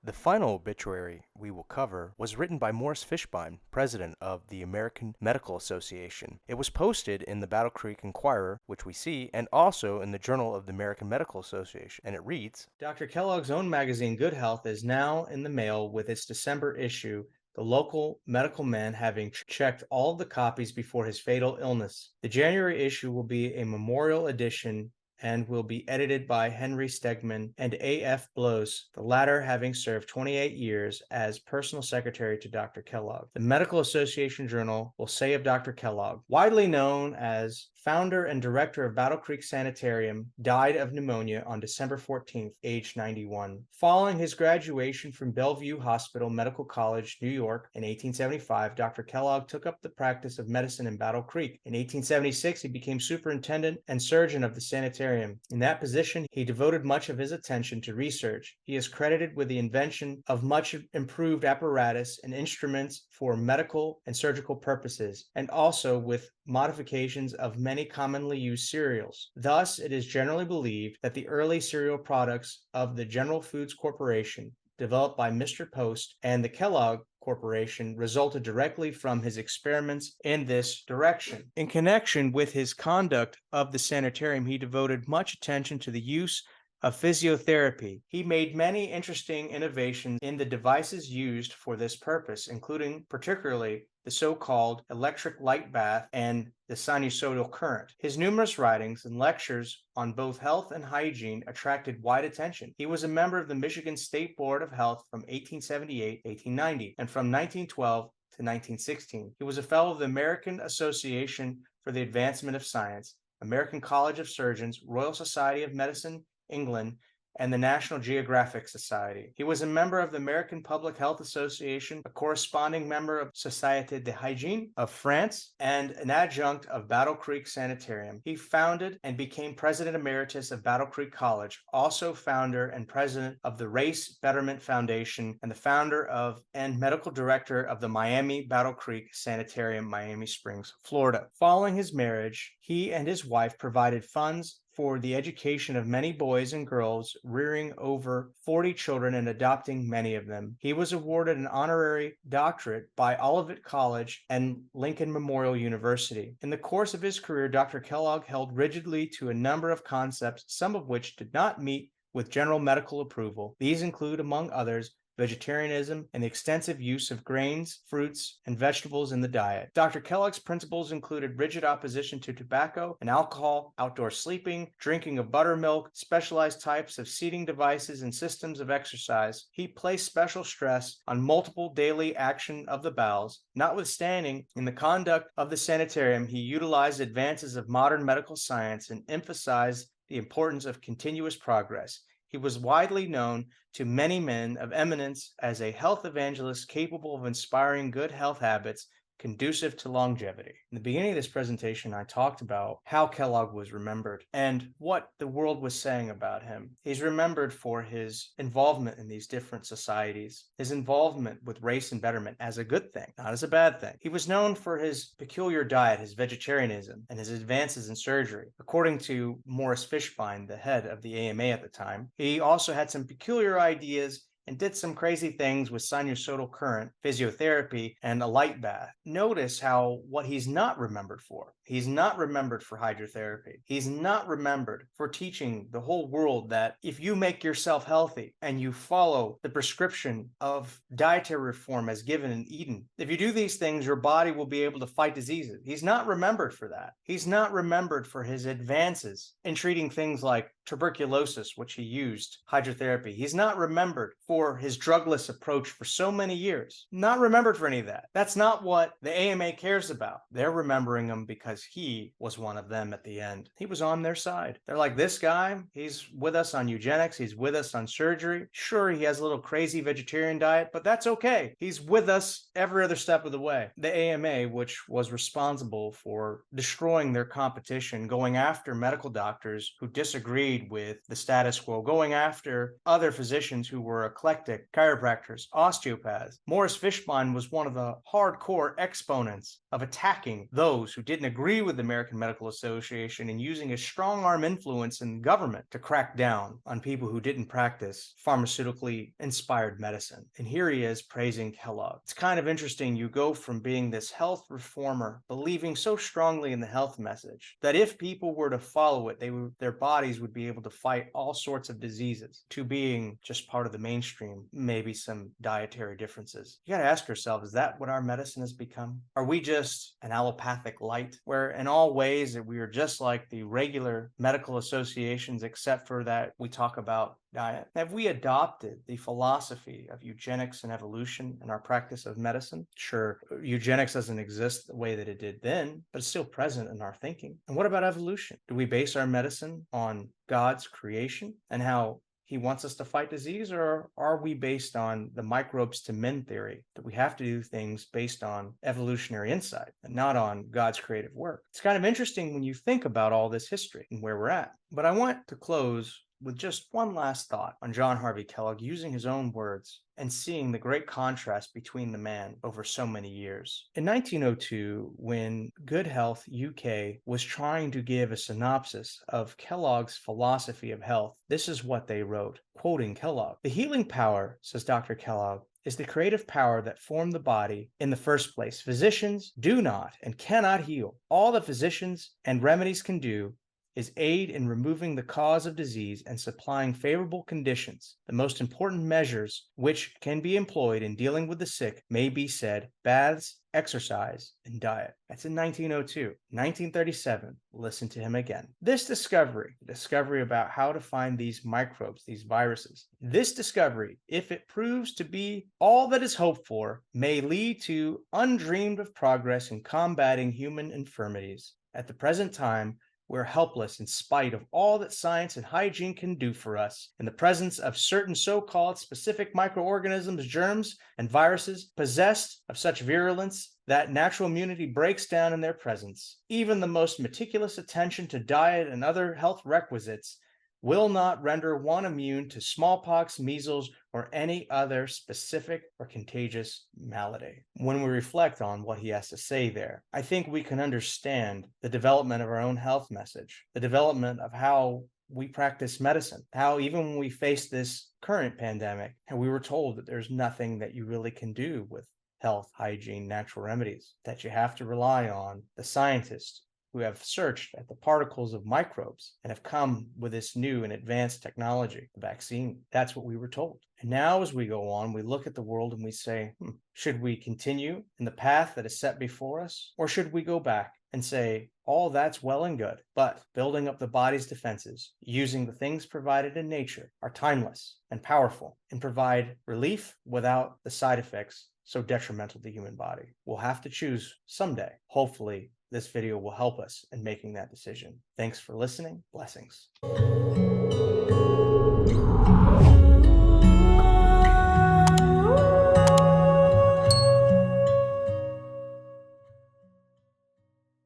[SPEAKER 2] The final obituary we will cover was written by Morris Fishbein, president of the American Medical Association. It was posted in the Battle Creek Enquirer, which we see, and also in the Journal of the American Medical Association, and it reads,
[SPEAKER 1] Dr. Kellogg's own magazine, Good Health, is now in the mail with its December issue, the local medical man having checked all of the copies before his fatal illness. The January issue will be a memorial edition and will be edited by Henry Stegman and A.F. Blows, the latter having served 28 years as personal secretary to Dr. Kellogg. The Medical Association Journal will say of Dr. Kellogg, widely known as founder and director of Battle Creek Sanitarium, died of pneumonia on December 14th, aged 91. Following his graduation from Bellevue Hospital Medical College, New York, in 1875, Dr. Kellogg took up the practice of medicine in Battle Creek. In 1876, he became superintendent and surgeon of the sanitarium. In that position, he devoted much of his attention to research. He is credited with the invention of much improved apparatus and instruments for medical and surgical purposes, and also with modifications of many commonly used cereals. Thus, it is generally believed that the early cereal products of the General Foods Corporation, developed by Mr. Post and the Kellogg Corporation, resulted directly from his experiments in this direction. In connection with his conduct of the sanitarium, he devoted much attention to the use of physiotherapy. He made many interesting innovations in the devices used for this purpose, including particularly the so-called electric light bath and the sinusoidal current. His numerous writings and lectures on both health and hygiene attracted wide attention. He was a member of the Michigan State Board of Health from 1878 to 1890, and from 1912 to 1916. He was a fellow of the American Association for the Advancement of Science, American College of Surgeons, Royal Society of Medicine, England, and the National Geographic Society. He was a member of the American Public Health Association, a corresponding member of Société de Hygiène of France, and an adjunct of Battle Creek Sanitarium. He founded and became president emeritus of Battle Creek College, also founder and president of the Race Betterment Foundation, and the founder of and medical director of the Miami Battle Creek Sanitarium, Miami Springs, Florida. Following his marriage, he and his wife provided funds for the education of many boys and girls, rearing over 40 children and adopting many of them. He was awarded an honorary doctorate by Olivet College and Lincoln Memorial University. In the course of his career, Dr. Kellogg held rigidly to a number of concepts, some of which did not meet with general medical approval. These include, among others, vegetarianism, and the extensive use of grains, fruits, and vegetables in the diet. Dr. Kellogg's principles included rigid opposition to tobacco and alcohol, outdoor sleeping, drinking of buttermilk, specialized types of seating devices, and systems of exercise. He placed special stress on multiple daily action of the bowels. Notwithstanding, in the conduct of the sanitarium, he utilized advances of modern medical science and emphasized the importance of continuous progress. He was widely known to many men of eminence as a health evangelist capable of inspiring good health habits conducive to longevity. In the beginning of this presentation, I talked about how Kellogg was remembered and what the world was saying about him. He's remembered for his involvement in these different societies, his involvement with race and betterment as a good thing, not as a bad thing. He was known for his peculiar diet, his vegetarianism, and his advances in surgery. According to Morris Fishbein, the head of the AMA at the time, he also had some peculiar ideas and did some crazy things with sinusoidal current, physiotherapy, and a light bath. Notice how what he's not remembered for. He's not remembered for hydrotherapy. He's not remembered for teaching the whole world that if you make yourself healthy and you follow the prescription of dietary reform as given in Eden, if you do these things, your body will be able to fight diseases. He's not remembered for that. He's not remembered for his advances in treating things like tuberculosis, which he used hydrotherapy. He's not remembered for his drugless approach for so many years. Not remembered for any of that. That's not what the AMA cares about. They're remembering him because he was one of them at the end. He was on their side. They're like, this guy, he's with us on eugenics. He's with us on surgery. Sure, he has a little crazy vegetarian diet, but that's okay. He's with us every other step of the way. The AMA, which was responsible for destroying their competition, going after medical doctors who disagreed with the status quo, going after other physicians who were eclectic, chiropractors, osteopaths. Morris Fishbein was one of the hardcore exponents of attacking those who didn't agree with the American Medical Association and using a strong arm influence in government to crack down on people who didn't practice pharmaceutically inspired medicine. And here he is praising Kellogg. It's kind of interesting. You go from being this health reformer, believing so strongly in the health message that if people were to follow it, their bodies would be able to fight all sorts of diseases, to being just part of the mainstream, maybe some dietary differences. You got to ask yourself, is that what our medicine has become? Are we just an allopathic light, where in all ways that we are just like the regular medical associations, except for that we talk about diet? Have we adopted the philosophy of eugenics and evolution in our practice of medicine? Sure, eugenics doesn't exist the way that it did then, but it's still present in our thinking. And what about evolution? Do we base our medicine on God's creation and how he wants us to fight disease, or are we based on the microbes to men theory, that we have to do things based on evolutionary insight and not on God's creative work? It's kind of interesting when you think about all this history and where we're at. But I want to close with just one last thought on John Harvey Kellogg, using his own words and seeing the great contrast between the man over so many years. In 1902, when Good Health UK was trying to give a synopsis of Kellogg's philosophy of health, this is what they wrote, quoting Kellogg. "The healing power," says Dr. Kellogg, "is the creative power that formed the body in the first place. Physicians do not and cannot heal. All the physicians and remedies can do is aid in removing the cause of disease and supplying favorable conditions. The most important measures which can be employed in dealing with the sick may be said baths, exercise, and diet." That's in 1902. 1937, listen to him again. This discovery, the discovery about how to find these microbes, these viruses, this discovery, if it proves to be all that is hoped for, may lead to undreamed of progress in combating human infirmities. At the present time, we're helpless in spite of all that science and hygiene can do for us. In the presence of certain so-called specific microorganisms, germs, and viruses possessed of such virulence that natural immunity breaks down in their presence, even the most meticulous attention to diet and other health requisites will not render one immune to smallpox, measles, or any other specific or contagious malady. When we reflect on what he has to say there, I think we can understand the development of our own health message, the development of how we practice medicine, how even when we face this current pandemic, and we were told that there's nothing that you really can do with health, hygiene, natural remedies, that you have to rely on the scientists who have searched at the particles of microbes and have come with this new and advanced technology, the vaccine. That's what we were told. And now as we go on, we look at the world and we say, should we continue in the path that is set before us? Or should we go back and say, all that's well and good, but building up the body's defenses, using the things provided in nature, are timeless and powerful and provide relief without the side effects so detrimental to the human body? We'll have to choose someday. Hopefully, this video will help us in making that decision. Thanks for listening. Blessings.